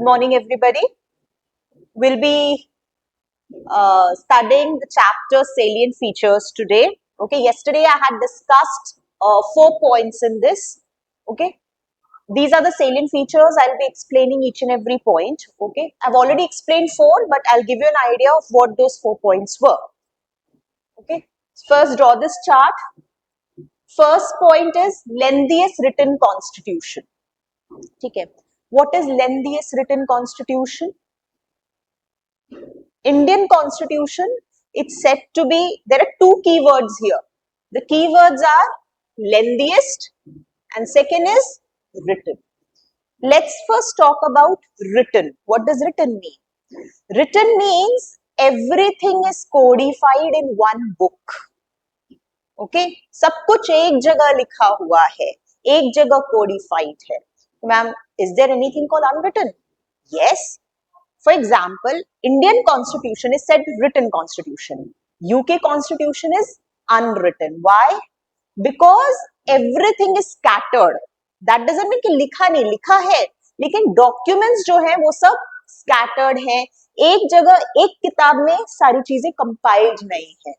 Good morning, everybody. We'll be studying the chapter salient features today. Okay, yesterday I had discussed 4 points in this. Okay, these are the salient features. I'll be explaining each and every point. Okay, I've already explained 4, but I'll give you an idea of what those 4 points were. Okay, first draw this chart. First point is lengthiest written constitution. Okay, what is lengthiest written constitution? Indian constitution, it's said to be, there are two keywords here. The keywords are lengthiest and second is written. Let's first talk about written. What does written mean? Written means everything is codified in one book. Okay, सब कुछ एक जगह लिखा हुआ है, एक जगह codified है. Ma'am, is there anything called unwritten? Yes. For example, Indian constitution is said written constitution. UK constitution is unwritten. Why? Because everything is scattered. That doesn't mean कि लिखा नहीं, लिखा है, लेकिन documents जो है वो सब scattered है. एक जगह एक किताब में सारी चीजें compiled नहीं है.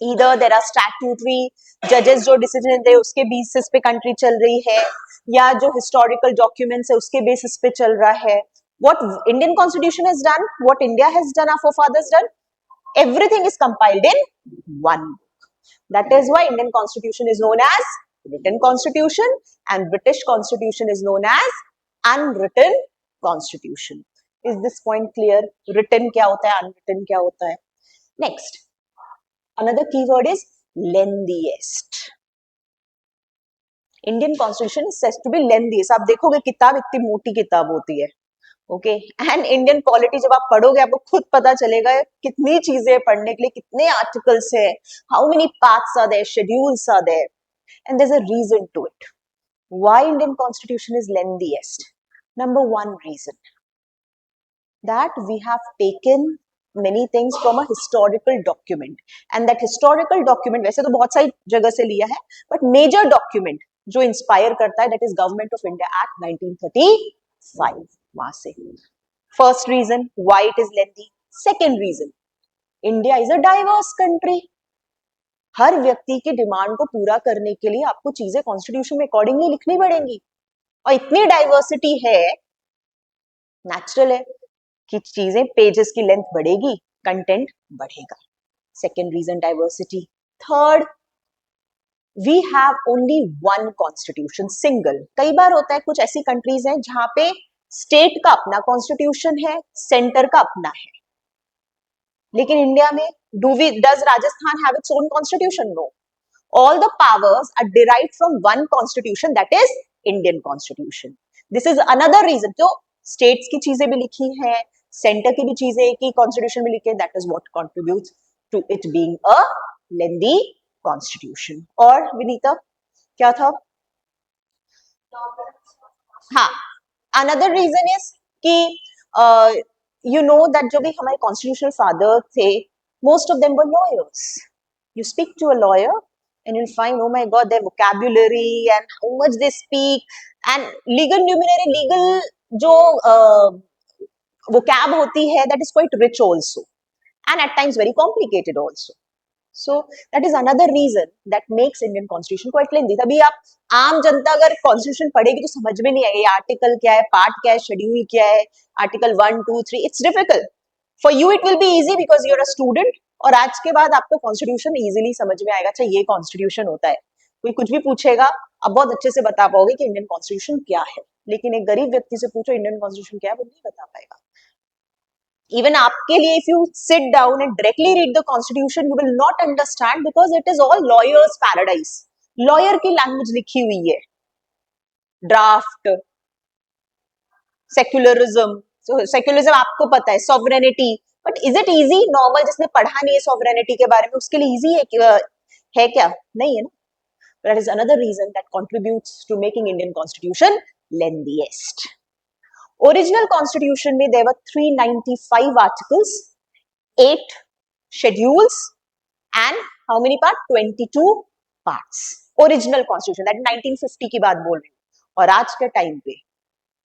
Either there are statutory judges जो decision दे उसके basis पे country चल रही है, या जो historical documents है उसके basis पे चल रहा है. What Indian constitution has done, what India has done, our forefathers done, everything is compiled in one book. That is why Indian constitution is known as written constitution and British constitution is known as unwritten constitution. Is this point clear? Written क्या होता है, unwritten क्या होता है? Next, another keyword is lengthiest. Indian constitution is said to be lengthiest. आप देखोगे किताब इतनी मोटी किताब होती है. ओके, एंड इंडियन पॉलिटी जब आप पढ़ोगे आपको खुद पता चलेगा कितनी चीजें पढ़ने के लिए, कितने आर्टिकल्स है, how many parts are there, schedules are there, and there is a reason to it. Why Indian constitution is lengthiest? Number 1 reason, that we have taken many things from a historical document, and that historical document वैसे तो बहुत सारी जगह से लिया है, but major document जो inspire करता है that is Government of India Act 1935. वहां से first reason why it is lengthy. Second reason, India is a diverse country. हर व्यक्ति की डिमांड को पूरा करने के लिए आपको चीजें कॉन्स्टिट्यूशन में अकॉर्डिंगली लिखनी पड़ेंगी, और इतनी डाइवर्सिटी है, नेचुरल है कि चीजें पेजेस की लेंथ बढ़ेगी, कंटेंट बढ़ेगा. Second reason diversity. Third, we have only one constitution, single. कई बार होता है कुछ ऐसी कंट्रीज हैं जहां पे स्टेट का अपना कॉन्स्टिट्यूशन है, सेंटर का अपना है, लेकिन इंडिया में does Rajasthan have its own constitution? No. All the powers are derived from one constitution, that is Indian constitution. This is another reason. तो स्टेट्स की चीजें भी लिखी है, सेंटर की भी चीजें एक ही कॉन्स्टिट्यूशन में लिखी है, that is what contributes to it being a lengthy constitution. और विनीता क्या था? हाँ, another reason is कि you know that जो भी हमारे constitutional father थे, most of them were lawyers. You speak to a lawyer and you'll find, oh my God, their vocabulary and how much they speak, and legal numinary, legal जो vocab होती है, that is quite rich also, and at times very complicated also. So that is another reason that makes Indian constitution quite lengthy. तभी आप आम जनता अगर constitution पढ़ेगी तो समझ में नहीं आएगा ये आर्टिकल क्या है, पार्ट क्या है, शेड्यूल क्या है, article 1 2 3. It's difficult. For you it will be easy because you are a student, और आज के बाद आपको कॉन्स्टिट्यूशन इजीली समझ में आएगा. अच्छा, ये कॉन्स्टिट्यूशन होता है. कोई कुछ भी पूछेगा आप बहुत अच्छे से बता पाओगे कि इंडियन कॉन्स्टिट्यूशन क्या है, लेकिन एक गरीब व्यक्ति से पूछो इंडियन कॉन्स्टिट्यूशन क्या है, वो नहीं बता पाएगा. Even आपके लिए if you sit down and directly read the constitution you will not understand because it is all lawyers paradise. Lawyer की language लिखी हुई है. Draft, secularism. So secularism आपको पता है, sovereignty. But is it easy? Normal जिसने पढ़ा नहीं है sovereignty के बारे में उसके लिए easy है क्या? नहीं है ना. That is another reason that contributes to making Indian constitution lengthiest. Original constitution में there were 395 articles, 8 schedules and how many parts? 22 parts. Original constitution, that 1950 की बात बोल रही हूँ. और आज के टाइम पे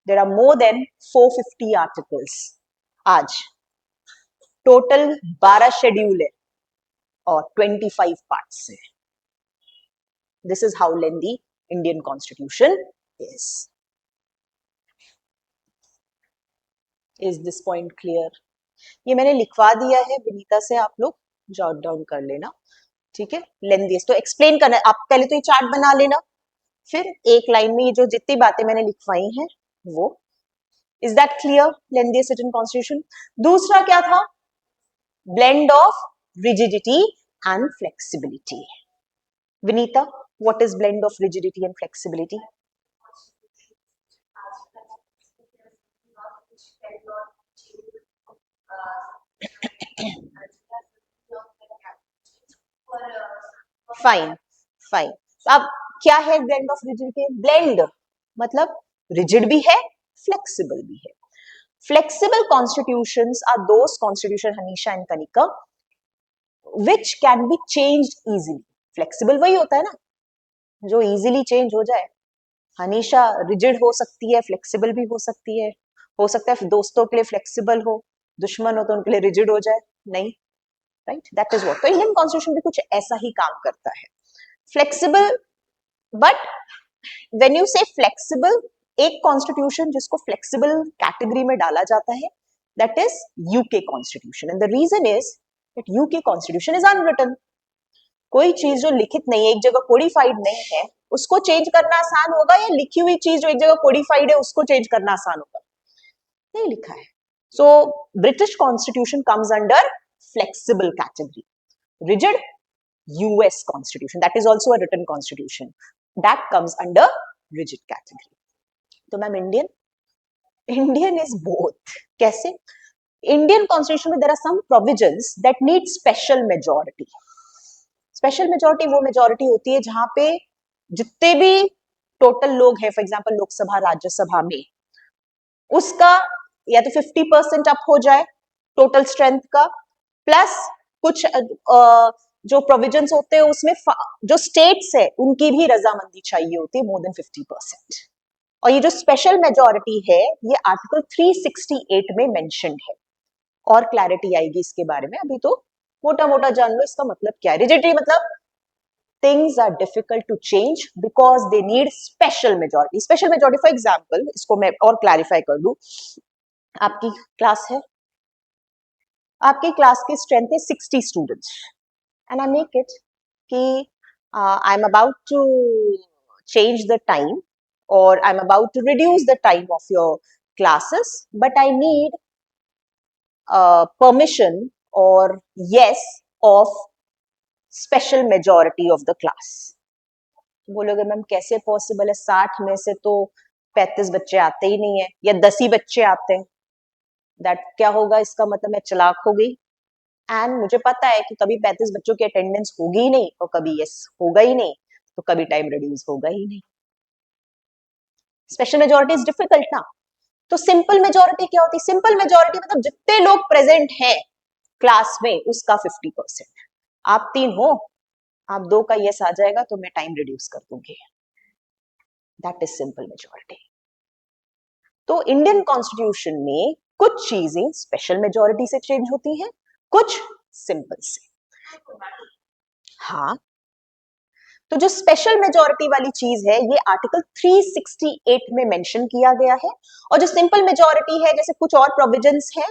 there are more than 450 articles. आज टोटल 12 शेड्यूल है और 25 पार्ट्स है। This is how lengthy Indian constitution is. Is this point clear? ये मैंने लिखवा दिया है विनीता से, आप लोग जॉट डाउन कर लेना, ठीक है। लेंदी तो एक्सप्लेन करना, आप पहले तो ये चार्ट बना लेना, फिर एक लाइन में ये जो जितनी बातें मैंने लिखवाई हैं वो। Is that clear? Lengthy written constitution. दूसरा क्या था? Blend of rigidity and flexibility. Vinita, what is blend of rigidity and flexibility? Fine fine. अब क्या है ब्लेंड ऑफ रिजिडिटी? ब्लेंड मतलब रिजिड भी है, फ्लेक्सिबल भी है। Flexible constitutions are those constitution, Hanisha and Kanika, which can be changed easily. Flexible वही होता है ना जो easily change हो जाए। हनीशा rigid हो सकती है, flexible भी हो सकती है। हो सकता है दोस्तों के लिए flexible हो, दुश्मन हो तो उनके लिए rigid हो जाए, नहीं, right? That is what। तो इंडियन कॉन्स्टिट्यूशन भी कुछ ऐसा ही काम करता है, flexible। but when you say flexible, एक कॉन्स्टिट्यूशन जिसको फ्लेक्सिबल कैटेगरी में डाला जाता है, that is UK constitution. And the reason is that UK constitution is unwritten. कोई चीज जो लिखित नहीं है, एक जगह कोडिफाइड नहीं है, उसको चेंज करना आसान होगा, या लिखी हुई चीज जो एक जगह कोडिफाइड है उसको चेंज करना आसान होगा? नहीं लिखा है। So British constitution comes under flexible category. Rigid, US constitution, that is also a written constitution, that comes under rigid category. तो मैम इंडियन इज बोथ। कैसे? इंडियन कॉन्स्टिट्यूशन में there are some provisions that need special majority. Special majority वो majority होती है जहां पे जितने भी टोटल लोग हैं, फॉर एग्जांपल लोकसभा राज्यसभा में, उसका या तो 50% अप हो जाए टोटल स्ट्रेंथ का, प्लस कुछ जो प्रोविजंस होते हैं उसमें जो स्टेट्स है उनकी भी रजामंदी चाहिए होती है, मोर देन 50%। और ये जो स्पेशल मेजॉरिटी है ये आर्टिकल 368 में मेंशन्ड है, और क्लैरिटी आएगी इसके बारे में, अभी तो मोटा मोटा जान लो इसका मतलब क्या है। रिजिडिटी मतलब things are difficult to change because they need special majority. Special majority for example, इसको मैं और क्लैरिफाई कर दूं, आपकी क्लास है, आपकी क्लास की स्ट्रेंथ है 60 students, and I make it कि I am about to change the time or I'm about to reduce the time of your classes, but I need permission or yes of special majority of the class। बोलोगे ma'am कैसे possible है, 60 में से तो 35 बच्चे आते ही नहीं है या 10 ही बच्चे आते हैं, दैट क्या होगा? इसका मतलब मैं चालाक हो गई, एंड मुझे पता है कि कभी 35 बच्चों की अटेंडेंस होगी ही नहीं और कभी यस होगा ही नहीं, तो कभी टाइम रिड्यूस होगा ही नहीं। स्पेशल मेजॉरिटी इज डिफिकल्ट ना। तो सिंपल मेजॉरिटी क्या होती है? सिंपल मेजॉरिटी मतलब जितने लोग प्रेजेंट हैं क्लास में उसका 50%। आप 3 हो, आप 2 का यस आ जाएगा तो मैं टाइम रिड्यूस कर दूंगी, दैट इज सिंपल मेजॉरिटी। तो इंडियन कॉन्स्टिट्यूशन में कुछ चीजें स्पेशल मेजॉरिटी से चेंज होती हैं, कुछ सिंपल से। हाँ, तो जो स्पेशल मेजॉरिटी वाली चीज है ये आर्टिकल 368 में मेंशन किया गया है, और जो सिंपल मेजॉरिटी है, जैसे कुछ और प्रोविजंस है,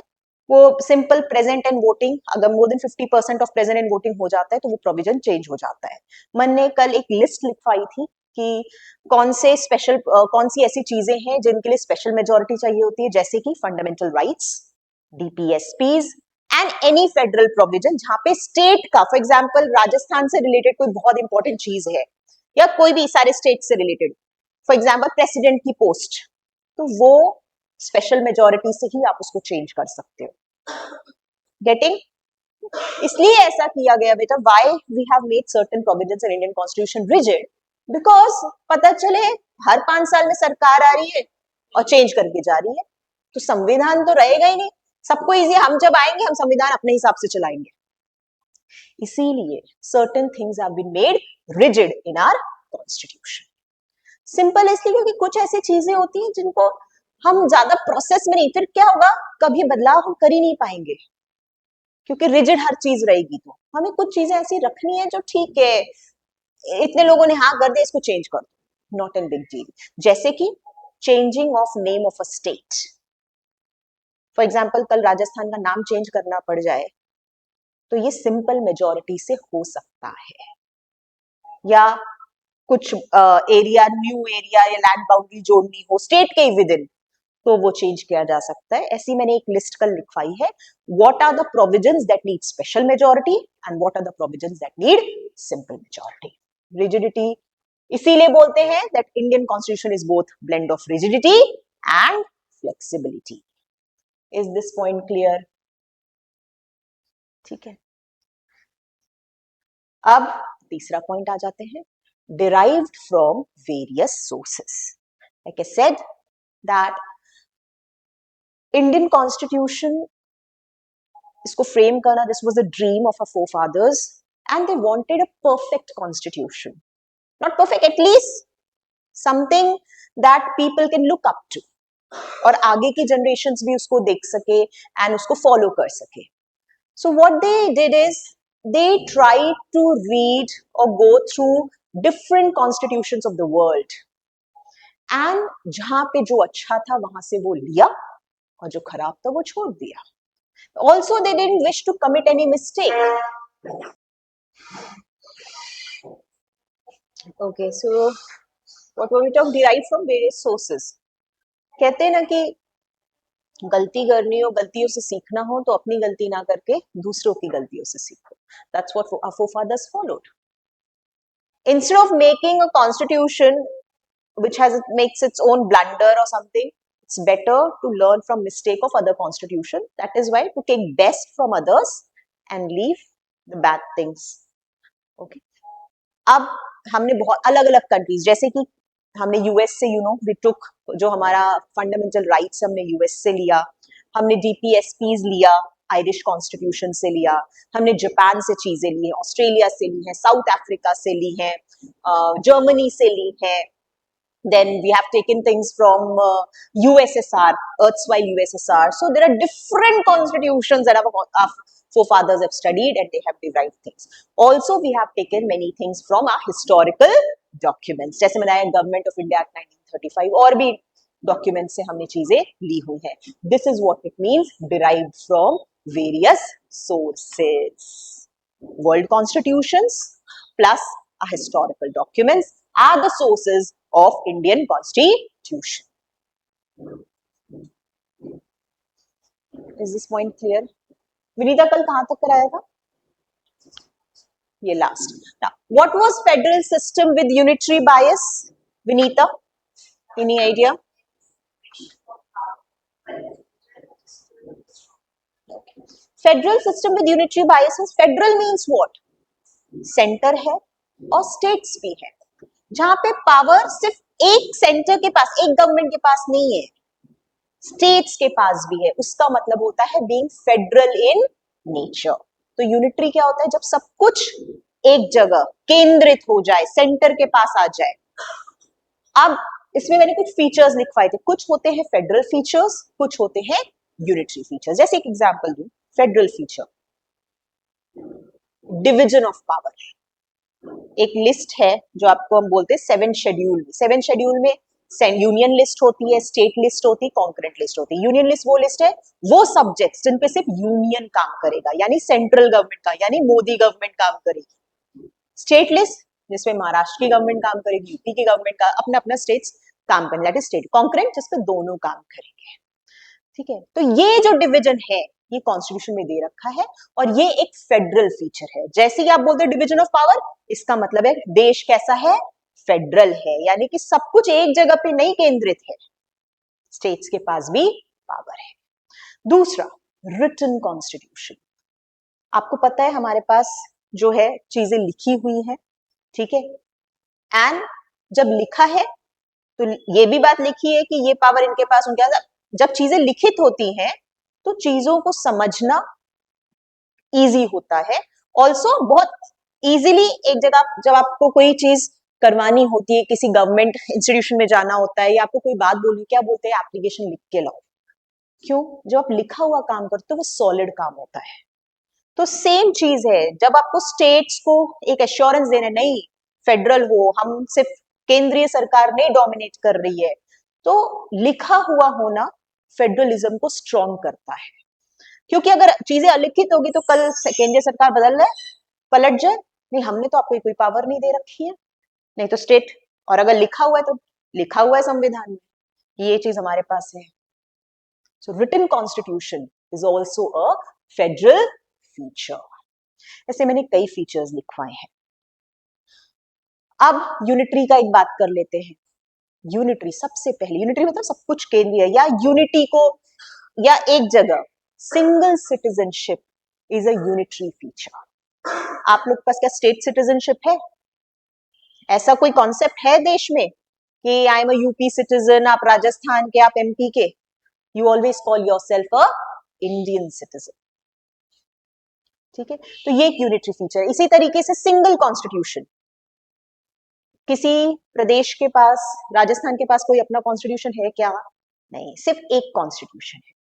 वो सिंपल प्रेजेंट एंड वोटिंग, अगर more than 50% of present and voting हो जाता है तो वो प्रोविजन चेंज हो जाता है। मन ने कल एक लिस्ट लिखवाई थी कि कौन से स्पेशल कौन सी ऐसी चीजें हैं जिनके लिए स्पेशल मेजॉरिटी चाहिए होती है, जैसे कि fundamental rights, DPSPs and any federal provision जहां पे स्टेट का, फॉर एग्जांपल राजस्थान से रिलेटेड कोई बहुत इंपॉर्टेंट चीज है, या कोई भी सारे स्टेट से रिलेटेड, फॉर एग्जांपल प्रेसिडेंट की पोस्ट, तो वो स्पेशल मेजॉरिटी से ही आप उसको चेंज कर सकते हो। गेटिंग? इसलिए ऐसा किया गया बेटा, why we have made certain provisions in Indian constitution rigid, because पता चले हर 5 साल में सरकार आ रही है और चेंज करके जा रही है, तो संविधान तो रहेगा ही नहीं। सबको इजी, हम जब आएंगे हम संविधान अपने हिसाब से चलाएंगे, इसीलिए certain things have been made rigid in our constitution. Simple इसलिए क्योंकि कुछ ऐसी चीजें होती हैं जिनको हम ज्यादा प्रोसेस में नहीं, फिर क्या होगा, कभी बदलाव हम कर ही नहीं पाएंगे, क्योंकि रिजिड हर चीज रहेगी। तो हमें कुछ चीजें ऐसी रखनी है जो ठीक है, इतने लोगों ने हाँ कर दिया, इसको चेंज कर दो, नॉट एन बिग डील। जैसे कि changing of name of a state. For example कल राजस्थान का नाम चेंज करना पड़ जाए, तो ये सिंपल मेजोरिटी से हो सकता है। या कुछ एरिया, न्यू एरिया या लैंड बाउंड्री जोड़नी हो स्टेट के ही विद इन, तो वो चेंज किया जा सकता है। ऐसी मैंने एक लिस्ट कल लिखवाई है, what are the provisions that need special majority and what are the provisions that need simple majority. Rigidity इसीलिए बोलते हैं that Indian constitution is both blend of rigidity and flexibility. Is this point clear? ठीक है, अब तीसरा point आ जाते हैं, derived from various sources. Like I said that Indian Constitution, इसको frame करना, this was the dream of our forefathers and they wanted a perfect constitution. Not perfect, at least something that people can look up to और आगे की generations भी उसको देख सके and उसको follow कर सके. So what they did is they tried to read or go through different constitutions of the world and जहां पे जो अच्छा था वहां से वो लिया और जो खराब था वो छोड़ दिया. Also they didn't wish to commit any mistake. Okay, so what were we talking? Derived from various sources. कहते हैं ना कि गलती करनी हो, गलतियों से सीखना हो, तो अपनी गलती ना करके दूसरों की गलतियों से सीखो. That's what our forefathers followed. Instead of making a constitution which makes its own blunder or something, it's better to learn from mistake of other constitution. That is why to take best from others and leave the bad things. Okay. अब हमने बहुत अलग अलग countries, जैसे कि हमने US से we took जो हमारा फंडामेंटल राइट्स हमने यूएस से लिया, हमने डीपीएसपीज लिया, आयरिश कॉन्स्टिट्यूशन से लिया, हमने जापान से चीजें ली हैं, ऑस्ट्रेलिया से ली हैं, साउथ अफ्रीका से ली हैं, जर्मनी से ली हैं. Then we have taken things from USSR, erstwhile USSR. So there are different constitutions that our forefathers have studied and they have derived things. Also, we have taken many things from our historical documents. जैसे मैंने government of India act 1935 और भी document से हमने चीजें ली हुई हैं. This is what it means, derived from various sources. World constitutions plus our historical documents are the sources of Indian Constitution. Is this point clear? Vinita कल कहां तक कराया था? ये last. Now, what was federal system with unitary bias? Vinita, any idea? Federal system with unitary bias is, federal means what? Centre है और states भी है, जहां पे पावर सिर्फ एक सेंटर के पास, एक गवर्नमेंट के पास नहीं है, स्टेट्स के पास भी है. उसका मतलब होता है बीइंग फेडरल इन नेचर. तो यूनिटरी क्या होता है? जब सब कुछ एक जगह केंद्रित हो जाए, सेंटर के पास आ जाए. अब इसमें मैंने कुछ फीचर्स लिखवाए थे, कुछ होते हैं फेडरल फीचर्स, कुछ होते हैं यूनिटरी फीचर्स. जैसे एक एग्जांपल दूं, federal feature, division of power. एक लिस्ट है जो आपको हम बोलते हैं 7 शेड्यूल. 7 शेड्यूल में यूनियन लिस्ट होती है, स्टेट लिस्ट होती है, कॉन्करेंट लिस्ट होती है. यूनियन लिस्ट वो लिस्ट है, वो सब्जेक्ट्स जिन पे सिर्फ यूनियन काम करेगा, यानी सेंट्रल गवर्नमेंट का, यानी मोदी गवर्नमेंट काम करेगी. स्टेट लिस्ट जिसमें महाराष्ट्र की गवर्नमेंट काम करेगी, यूपी की गवर्नमेंट का, अपना अपना स्टेट्स काम करेंगे, दैट इज स्टेट. कॉन्करेंट जिसपे दोनों काम करेंगे. ठीक है, तो ये जो डिवीजन है ये कॉन्स्टिट्यूशन में दे रखा है और ये एक फेडरल फीचर है. जैसे ही आप बोलते हैं डिवीजन ऑफ पावर, इसका मतलब है देश कैसा है? फेडरल है, यानी कि सब कुछ एक जगह पे नहीं केंद्रित है, स्टेट्स के पास भी पावर है. दूसरा, रिटन कॉन्स्टिट्यूशन. आपको पता है हमारे पास जो है चीजें लिखी हुई हैं, ठीक है, एंड जब लिखा है तो ये भी बात लिखी है कि ये पावर इनके पास, उनके पास. जब चीजें लिखित होती हैं तो चीजों को समझना इजी होता है. ऑल्सो बहुत इजीली एक जगह जब आपको कोई चीज करवानी होती है, किसी गवर्नमेंट इंस्टीट्यूशन में जाना होता है या आपको कोई बात बोलनी, क्या बोलते हैं, एप्लीकेशन लिख के लाओ। क्यों? जब आप लिखा हुआ काम करते हो वो सॉलिड काम होता है। तो सेम चीज है, जब आपको स्टेट्स को एक एश्योरेंस देना, नहीं फेडरल हो, हम सिर्फ केंद्रीय सरकार नहीं डोमिनेट कर रही है, तो लिखा हुआ होना फेडरलिज्म को स्ट्रॉन्ग करता है। क्योंकि अगर चीजें अलिखित होगी तो कल केंद्रीय सरकार बदल रहा है, पलट जाए, नहीं हमने तो आपको कोई पावर नहीं दे रखी है, नहीं तो स्टेट, और अगर लिखा हुआ है तो लिखा हुआ है संविधान में, ये चीज हमारे पास है। So written constitution is also a federal feature. ऐसे मैंने कई फीचर्स लिखवाए हैं। अब यूनिटरी का एक बात कर लेते हैं। यूनिटरी, सबसे पहले यूनिटरी मतलब सब कुछ केंद्रीय, या यूनिटी को, या एक जगह, single citizenship is a unitary feature. आप लोग के पास क्या स्टेट सिटीजनशिप है? ऐसा कोई कॉन्सेप्ट है देश में कि I am a UP citizen, आप राजस्थान के, आप एमपी के? You always call yourself a Indian citizen. ठीक है, तो ये एक यूनिटरी फीचर है। इसी तरीके से सिंगल कॉन्स्टिट्यूशन, किसी प्रदेश के पास, राजस्थान के पास कोई अपना कॉन्स्टिट्यूशन है क्या? नहीं, सिर्फ एक कॉन्स्टिट्यूशन है।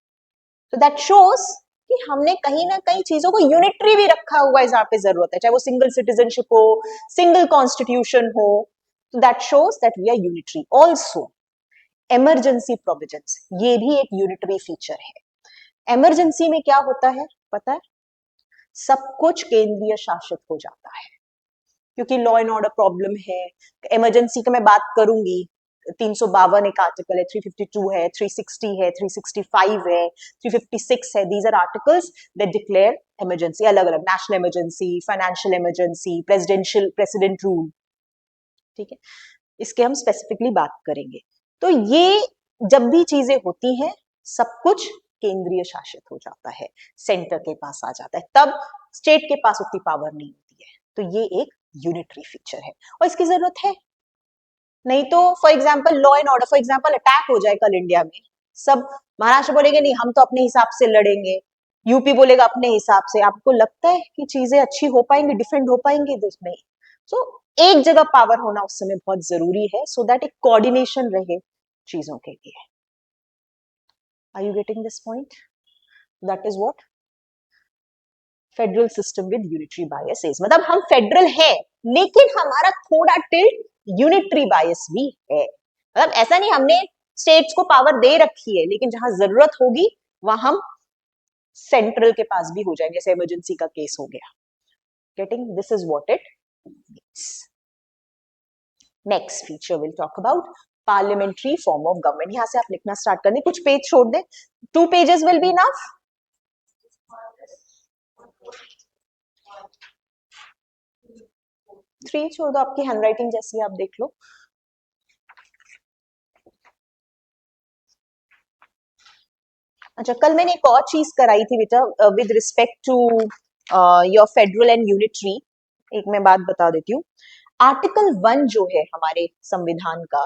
तो दैट शोज कि हमने कहीं ना कहीं चीजों को यूनिटरी भी रखा हुआ है जहां पे जरूरत है, चाहे वो सिंगल सिटीजनशिप हो, सिंगल कॉन्स्टिट्यूशन हो। तो that shows that we are unitary. Also emergency provisions, ये भी एक यूनिटरी फीचर है। इमरजेंसी में क्या होता है पता है? सब कुछ केंद्रीय शासित हो जाता है, क्योंकि लॉ एंड ऑर्डर प्रॉब्लम है। इमरजेंसी की मैं बात करूंगी, 352 एक आर्टिकल है, 352 है, 360 है, 365 है, 356 है। These are articles that declare emergency, अलग अलग, national emergency, financial emergency, president rule. ठीक है, इसके हम स्पेसिफिकली बात करेंगे। तो ये जब भी चीजें होती हैं, सब कुछ केंद्रीय शासित हो जाता है, सेंटर के पास आ जाता है, तब स्टेट के पास उतनी पावर नहीं होती है। तो ये एक यूनिटरी फीचर है और इसकी जरूरत है। नहीं तो for example law and order, for example attack हो जाए कल इंडिया में, सब महाराष्ट्र बोलेंगे नहीं हम तो अपने हिसाब से लड़ेंगे, यूपी बोलेगा अपने हिसाब से। आपको लगता है कि चीजें अच्छी हो पाएंगी, डिफेंड हो पाएंगी? नहीं। सो एक जगह पावर होना उस समय बहुत जरूरी है, सो दैट एक कोऑर्डिनेशन रहे चीजों के लिए। Are you getting this point? That is what federal system with unitary bias is. मतलब हम फेडरल है लेकिन हमारा थोड़ा टिल्ट यूनिटरी बायस भी है। मतलब ऐसा नहीं हमने स्टेट्स को पावर दे रखी है, लेकिन जहां जरूरत होगी वहां हम सेंट्रल के पास भी हो जाएंगे, जैसे इमरजेंसी का केस हो गया। Getting? This is what it means. Next feature will talk about parliamentary form of government. यहां से आप लिखना स्टार्ट करने, कुछ पेज छोड़ दे, 2 पेजेस विल बी इनफ। 3 छोड़ दो, आपकी हैंडराइटिंग जैसी आप देख लो। अच्छा, कल मैंने एक और चीज कराई थी बेटा with respect to your federal and unitary. एक मैं बात बता देती हूँ। आर्टिकल 1 जो है हमारे संविधान का,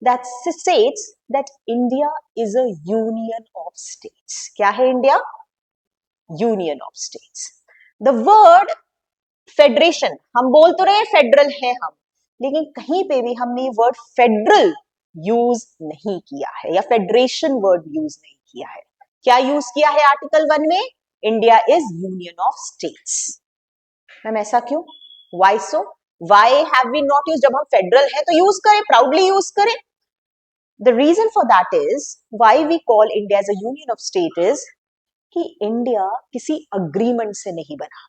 that states that India is a union of states. क्या है India? Union of states. The word federation, हम बोल तो रहे फेडरल है हम, लेकिन कहीं पे भी हमने वर्ड फेडरल यूज नहीं किया है, या फेडरेशन वर्ड यूज नहीं किया है। क्या यूज किया है आर्टिकल 1 में? India is union of states. Ma'am ऐसा क्यों? Why so? Why have we not use? जब हम फेडरल है तो यूज करें, प्राउडली यूज करें। The reason for that is, why we call India as a union of state is कि India किसी अग्रीमेंट से नहीं बना।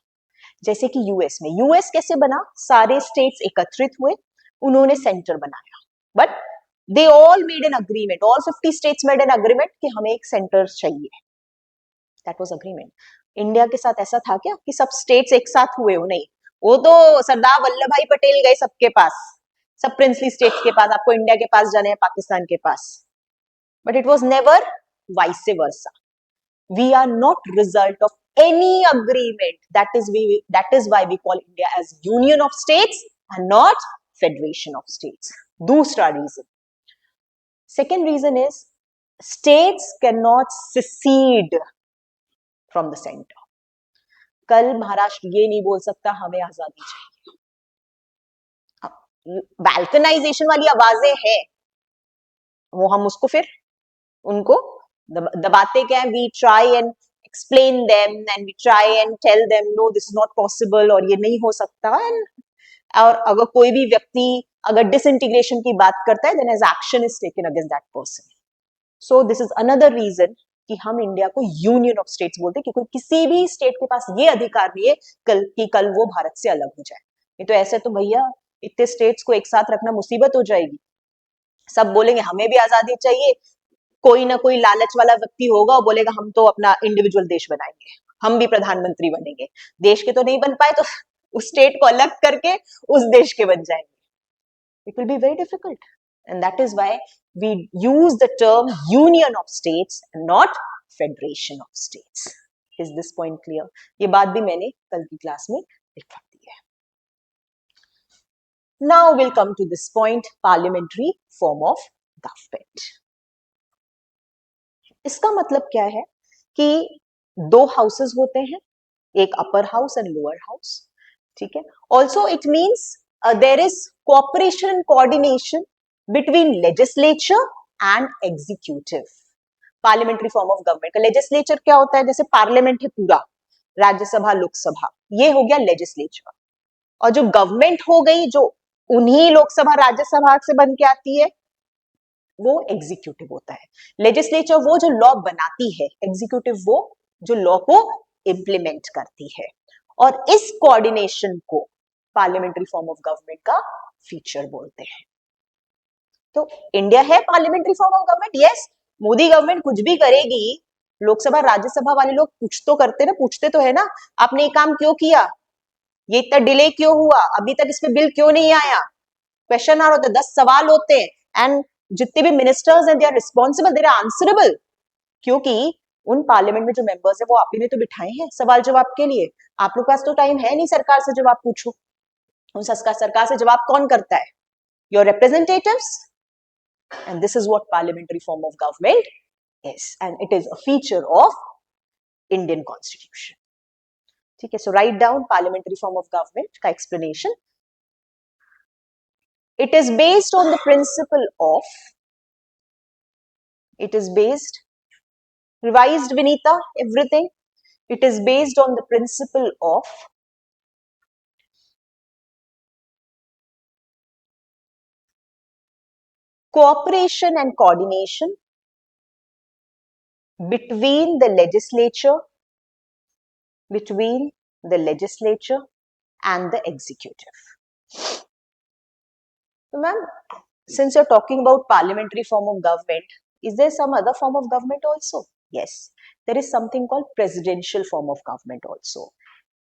जैसे कि यूएस में, यूएस कैसे बना? सारे स्टेट्स एकत्रित हुए, उन्होंने सेंटर बनाया, but they all made an agreement, all 50 states made an agreement कि हमें एक सेंटर चाहिए। That was agreement. इंडिया के साथ ऐसा था क्या कि सब स्टेट्स एक साथ हुए हो? नहीं, वो तो सरदार वल्लभ भाई पटेल गए सबके पास, सब प्रिंसली स्टेट्स के पास, आपको इंडिया के पास जाने हैं, पाकिस्तान के पास, but it was never vice versa. We are not result of any agreement. That is why we call India as union of states and not federation of states. दूसरा reason. Second reason is states cannot secede from the center. कल महाराष्ट्र ये नहीं बोल सकता हमें आजादी चाहिए। बैल्कनाइजेशन वाली आवाजें हैं, वो हम उसको फिर उनको दबाते क्या है, we try and explain them and we try and tell them no this is not possible, और ये नहीं हो सकता। एंड और अगर कोई भी व्यक्ति अगर डिसइंटीग्रेशन की बात करता है, then as action is taken against that person. So this is another reason कि हम इंडिया को यूनियन ऑफ स्टेट्स बोलते हैं, क्योंकि किसी भी स्टेट के पास ये अधिकार नहीं है कल वो भारत से अलग हो जाए। नहीं तो ऐसे तो भैया इतने स्टेट्स को एक साथ रखना मुसीबत हो जाएगी। सब बोलेंगे हमें भी आजादी चाहिए, कोई ना कोई लालच वाला व्यक्ति होगा और बोलेगा हम तो अपना इंडिविजुअल देश बनाएंगे, हम भी प्रधानमंत्री बनेंगे। देश के तो नहीं बन पाए तो उस स्टेट को अलग करके उस देश के बन जाएंगे। It will be very difficult, and that is why we use the term union of states and not federation of states. Is this point clear? ये बात भी मैंने कल की क्लास में लिखवा दी है। Now we'll come to this point, parliamentary form of government. इसका मतलब क्या है कि दो हाउसेस होते हैं, एक upper house and lower house, ठीक है। Also it means there is cooperation and coordination between legislature and executive. Parliamentary form of government का लेजिस्लेचर क्या होता है, जैसे पार्लियामेंट है पूरा, राज्यसभा लोकसभा, ये हो गया लेजिस्लेचर। और जो गवर्नमेंट हो गई, जो उन्हीं लोकसभा राज्यसभा से बन के आती है, वो एग्जीक्यूटिव होता है। लेजिस्लेचर वो जो लॉ बनाती है, एग्जीक्यूटिव वो जो लॉ को इंप्लीमेंट करती है। और इस कोऑर्डिनेशन को पार्लियामेंट्री फॉर्म ऑफ गवर्नमेंट का फीचर बोलते हैं। तो इंडिया है parliamentary form of government, yes. Modi government कुछ भी करेगी, लोकसभा राज्यसभा वाले लोग कुछ तो करते ना, पूछते तो है ना, आपने ये काम क्यों किया, ये इतना डिले क्यों हुआ, अभी तक इस पे बिल क्यों नहीं आया, क्वेश्चन आ होते, 10 सवाल होते हैं। एंड जितने भी मिनिस्टर्स हैं, they are responsible, they are answerable, क्योंकि उन पार्लियामेंट में जो मेंबर्स है वो आप ही ने तो बिठाए हैं सवाल जवाब के लिए। आप लोग पास तो टाइम है नहीं सरकार से जवाब पूछो। उन सरकार से जवाब कौन करता है, your representatives. And this is what parliamentary form of government is, and it is a feature of Indian constitution. ठीक है, so write down parliamentary form of government का explanation. It is based on the principle of, it is based, revised Vinita, everything. It is based on the principle of cooperation and coordination between the legislature and the executive. So ma'am, since you're talking about parliamentary form of government, is there some other form of government also? Yes, there is something called presidential form of government also.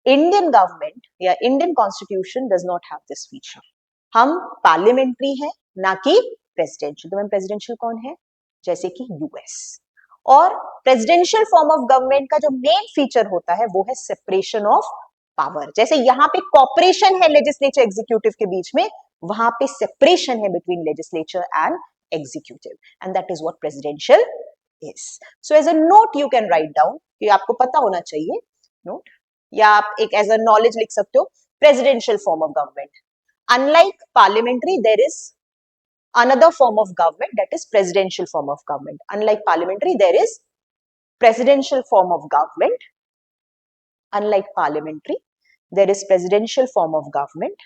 Indian government या Indian constitution does not have this feature. हम parliamentary है, ना कि presidential। तो ma'am presidential कौन है, जैसे कि US। और presidential form of government का जो main feature होता है वो है separation of power। जैसे यहाँ पे cooperation है legislature executive के बीच में, वहां पे separation है between legislature and executive, and that is what presidential is. So as a note you can write down, कि आपको पता होना चाहिए, note, या आप एक एज अ नॉलेज लिख सकते हो, presidential form of government. Unlike parliamentary there is another form of government, that is presidential form of government. Unlike parliamentary there is presidential form of government. Unlike parliamentary, there is presidential form of government,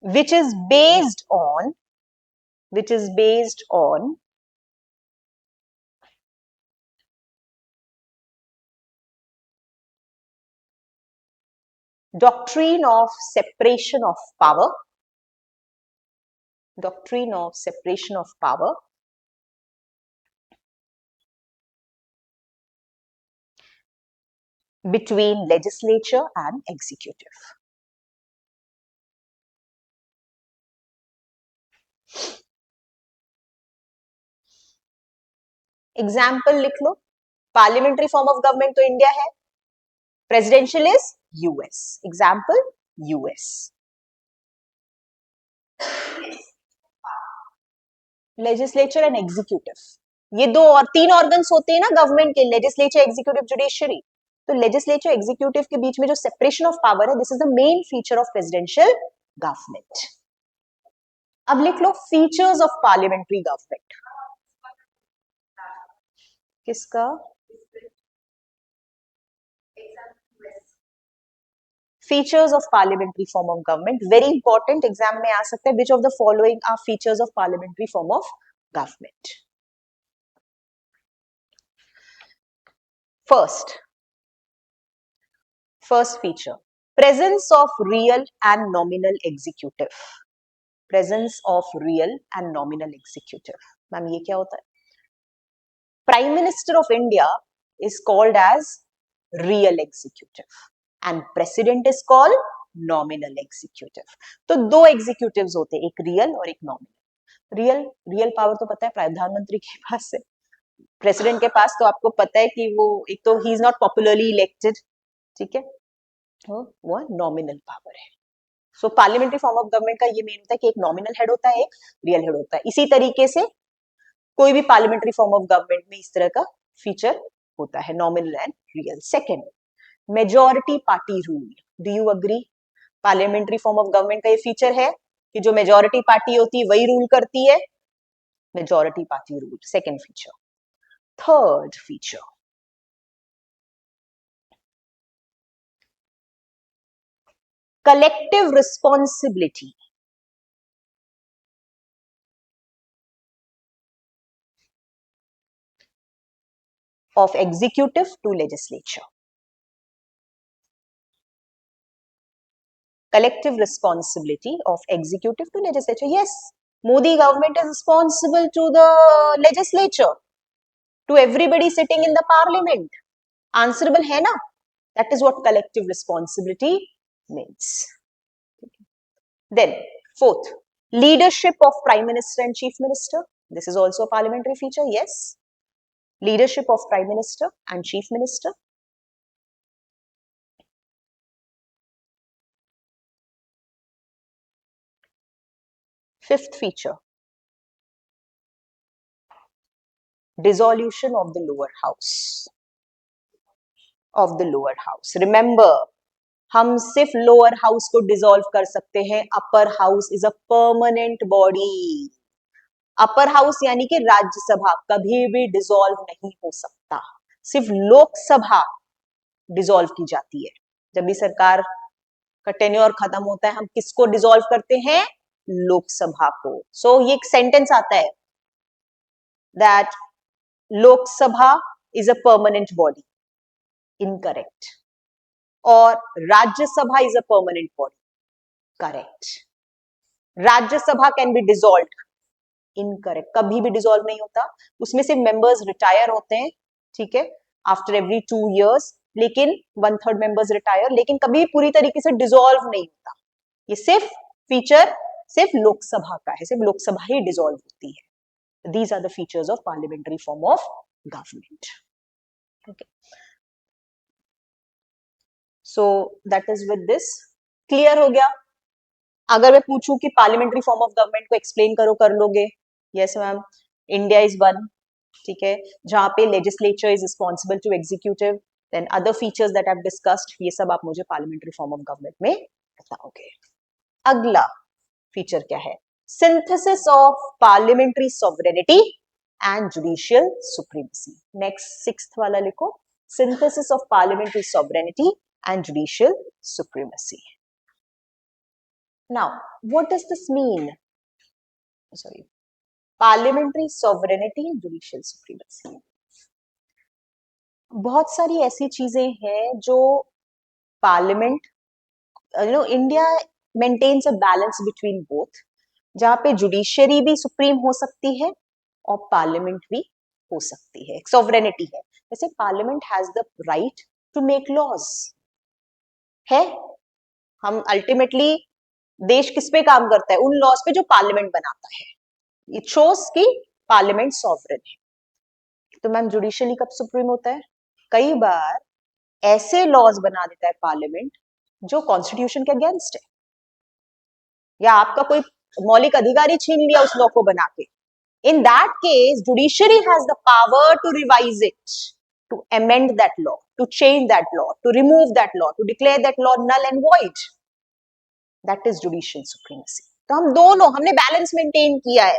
which is based on doctrine of separation of power, between legislature and executive. Example लिख लो, parliamentary form of government तो India है, presidential is US. Example US. Legislature and executive, ये दो और तीन organs होते हैं ना गवर्नमेंट के, लेजिस्लेचर, एग्जीक्यूटिव, जुडिशियरी। तो लेजिस्लेचर एग्जीक्यूटिव के बीच में जो सेपरेशन ऑफ पावर है, this is the main feature of presidential government. अब लिख लो फीचर्स ऑफ पार्लियामेंट्री गवर्नमेंट। किसका? Features of parliamentary form of government, very important, exam में आ सकता है। Which of the following are features of parliamentary form of government? First feature, presence of real and nominal executive. Presence of real and nominal executive. Ma'am ये क्या होता है? Prime Minister of India is called as real executive and President is called nominal executive. तो दो executives होते हैं, एक real और एक nominal. real power तो पता है प्रधानमंत्री के पास है, प्रेसिडेंट के पास तो आपको पता है कि वो एक तो he is not popularly elected, ठीक है, वो नॉमिनल पावर है। सो पार्लियामेंट्री फॉर्म ऑफ गवर्नमेंट का ये मेन होता है कि एक नॉमिनल हेड होता है, एक रियल हेड होता है। इसी तरीके से कोई भी पार्लियामेंट्री फॉर्म ऑफ गवर्नमेंट में इस तरह का फीचर होता है, nominal and real. Second, majority party rule. Do you agree? Parliamentary form of government का ये फीचर है कि जो मेजोरिटी पार्टी होती है वही रूल करती है, majority party rule, second feature. Third feature, collective responsibility of executive to legislature. Collective responsibility of executive to legislature. Yes, Modi government is responsible to the legislature, to everybody sitting in the parliament. Answerable hai na? That is what collective responsibility means. Then, fourth, leadership of Prime Minister and Chief Minister. This is also a parliamentary feature, yes. Leadership of Prime Minister and Chief Minister. Fifth feature, dissolution of the lower house. Of the lower house. Remember, हम सिर्फ lower house को dissolve कर सकते हैं, upper house is a permanent body. Upper house यानी कि राज्यसभा कभी भी डिसॉल्व नहीं हो सकता, सिर्फ लोकसभा डिसॉल्व की जाती है। जब भी सरकार का टेन्योर खत्म होता है, हम किसको डिसॉल्व करते हैं? लोकसभा को। सो ये एक सेंटेंस आता है that Lok Sabha is a permanent body, incorrect. और Rajya Sabha is a permanent body, correct. Rajya Sabha can be dissolve, incorrect, कभी भी डिसॉल्व नहीं होता, उसमें से मेंबर्स रिटायर होते हैं, ठीक है, आफ्टर एवरी 2 years, लेकिन 1/3 मेंबर्स रिटायर, लेकिन कभी पूरी तरीके से डिसॉल्व नहीं होता। ये सिर्फ फीचर सिर्फ लोकसभा का है, सिर्फ लोकसभा ही डिसॉल्व होती है। These are the features of parliamentary form of government. Okay, so that is with this clear हो गया। अगर मैं पूछूं कि पार्लियामेंट्री फॉर्म ऑफ गवर्नमेंट को एक्सप्लेन करो, कर लोगे? Yes ma'am, India is one, ठीक है, जहां पे legislature is responsible to executive, then other features that I have discussed, ये सब आप मुझे पार्लियामेंट्री फॉर्म ऑफ गवर्नमेंट में बताओगे। अगला फीचर क्या है? Synthesis of parliamentary sovereignty and judicial supremacy. Next sixth वाला लिखो, synthesis of parliamentary sovereignty and judicial supremacy. Now, what does this mean? Sorry, parliamentary sovereignty and judicial supremacy. बहुत सारी ऐसी चीजें हैं जो parliament, India maintains a balance between both, जहां पे जुडिशियरी भी सुप्रीम हो सकती है और पार्लियामेंट भी हो सकती है, सॉवरेनिटी है। जैसे parliament has the right to make laws है, हम अल्टीमेटली देश किस पे काम करता है? उन लॉज पे जो पार्लियामेंट बनाता है। इट शोज कि पार्लियामेंट सॉवरेन है। तो मैम जुडिशियली कब सुप्रीम होता है? कई बार ऐसे लॉज बना देता है पार्लियामेंट जो कॉन्स्टिट्यूशन के अगेंस्ट है, या आपका कोई मौलिक अधिकार ही छीन लिया उस लॉ को बना के। In that case judiciary has the power to revise it, to amend that law, to change that law, to remove that law, to declare that law null and void. That is judicial supremacy. तो हम दोनों हमने balance maintain किया है,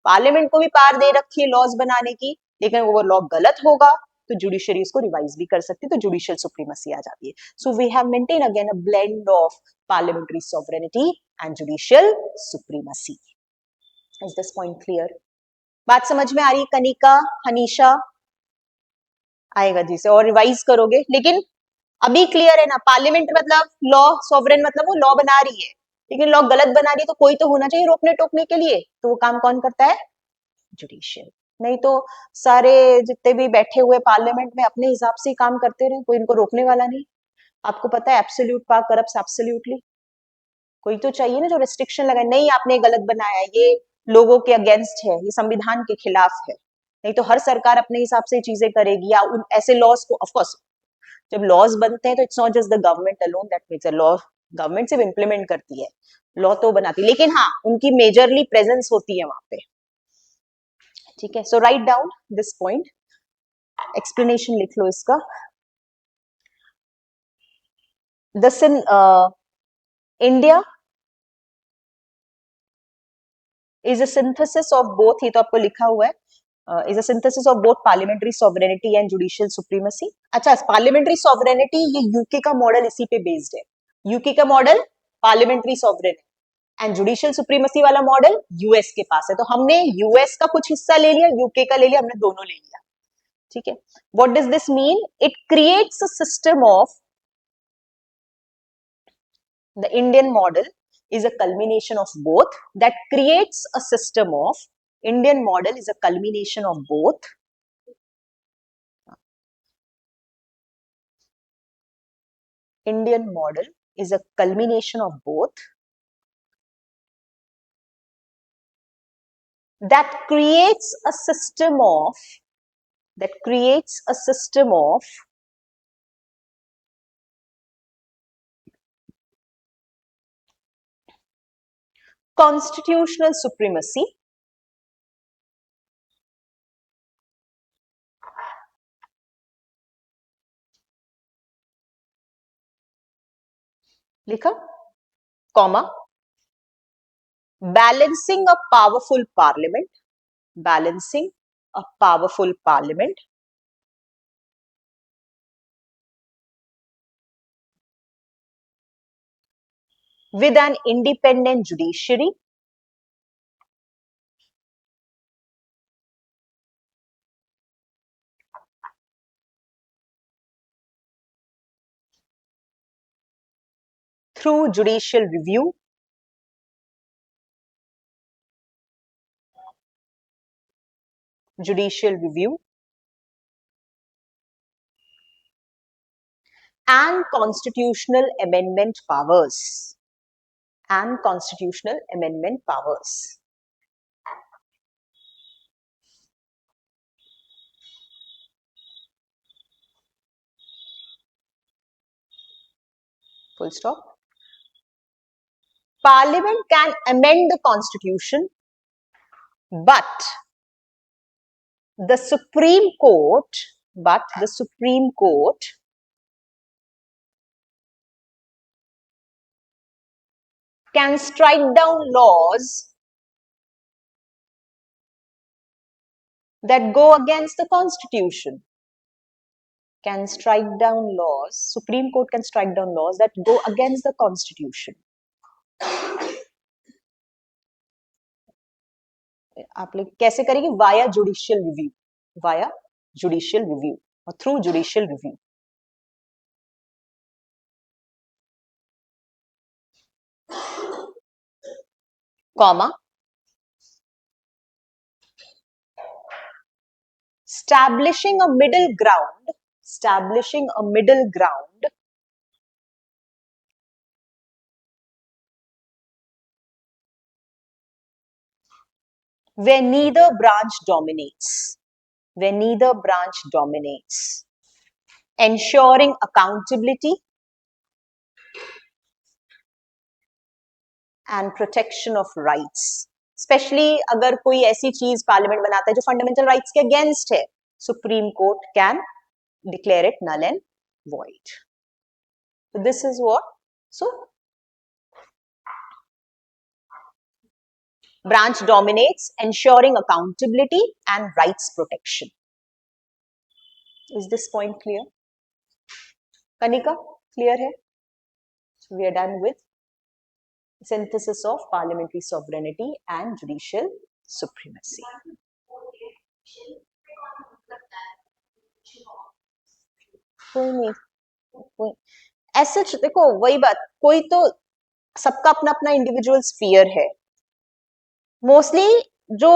parliament को भी power दे रखी है लॉज बनाने की, लेकिन वो लॉ गलत होगा तो जुडिशरी उसको रिवाइज भी कर सकती है, तो जुडिशियल सुप्रीमेसी आ जाती है. So we have maintain again a blend of parliamentary sovereignty and judicial supremacy. Is this point clear? बात समझ में आ रही है कनिका, हनीशा? आएगा जी से और रिवाइज करोगे, लेकिन अभी क्लियर है ना, पार्लियामेंट मतलब लॉ, सॉवरेन मतलब वो लॉ बना रही है, लेकिन लॉ गलत बना रही है तो कोई तो होना चाहिए रोकने टोकने के लिए, तो वो काम कौन करता है? जुडिशियल. नहीं तो सारे जितने भी बैठे हुए पार्लियामेंट में अपने हिसाब से ही काम करते रहे, कोई इनको रोकने वाला नहीं. आपको पता है एब्सोल्यूट पावर करप्ट्स एब्सोल्यूटली. कोई तो चाहिए ना जो रिस्ट्रिक्शन लगाए, नहीं आपने गलत बनाया, ये लोगों के अगेंस्ट है, ये संविधान के खिलाफ है. नहीं तो हर सरकार अपने हिसाब से चीजें करेगी, या उन ऐसे लॉज को, ऑफ कोर्स जब लॉज बनते हैं तो it's not just the government alone that makes a law, government सिर्फ इम्प्लीमेंट करती है, लॉ तो बनाती है, लेकिन हाँ उनकी मेजरली प्रेजेंस होती है वहां पे. ठीक है, so write down this point, explanation लिख लो इसका. This in India is a synthesis of both, ये तो आपको लिखा हुआ है, is a synthesis of both parliamentary sovereignty and judicial supremacy. अच्छा, पार्लियामेंट्री सॉवरेनिटी ये यूके का मॉडल इसी पे बेस्ड है, यूके का model parliamentary sovereign and judicial supremacy वाला मॉडल यूएस के पास है, तो हमने यूएस का कुछ हिस्सा ले लिया, यूके का ले लिया, हमने दोनों ले लिया. ठीक है, what does this mean? It creates a system of the Indian model is a culmination of both, that creates a system of, Indian model is a culmination of both Indian model is a culmination of both that creates a system of, that creates a system of constitutional supremacy लिखा, comma, balancing a powerful parliament, balancing a powerful parliament with an independent judiciary through judicial review, judicial review and constitutional amendment powers, and constitutional amendment powers. Full stop. Parliament can amend the constitution, but the Supreme Court, but the Supreme Court can strike down laws that go against the constitution. Can strike down laws, Supreme Court can strike down laws that go against the constitution. आप लोग कैसे करेंगे? Via judicial review, via judicial review और through judicial review. Comma, establishing a middle ground, establishing a middle ground where neither branch dominates, where neither branch dominates, ensuring accountability and protection of rights. Specially अगर कोई ऐसी चीज parliament बनाता है जो fundamental rights के against है, supreme court can declare it null and void. So this is what, so branch dominates, ensuring accountability and rights protection. Is this point clear? Kanika, clear hai? So we are done with synthesis of parliamentary sovereignty and judicial supremacy. कोई नहीं, कोई ऐसे देखो वही बात, कोई तो सबका अपना अपना इंडिविजुअल स्फीयर है. मोस्टली जो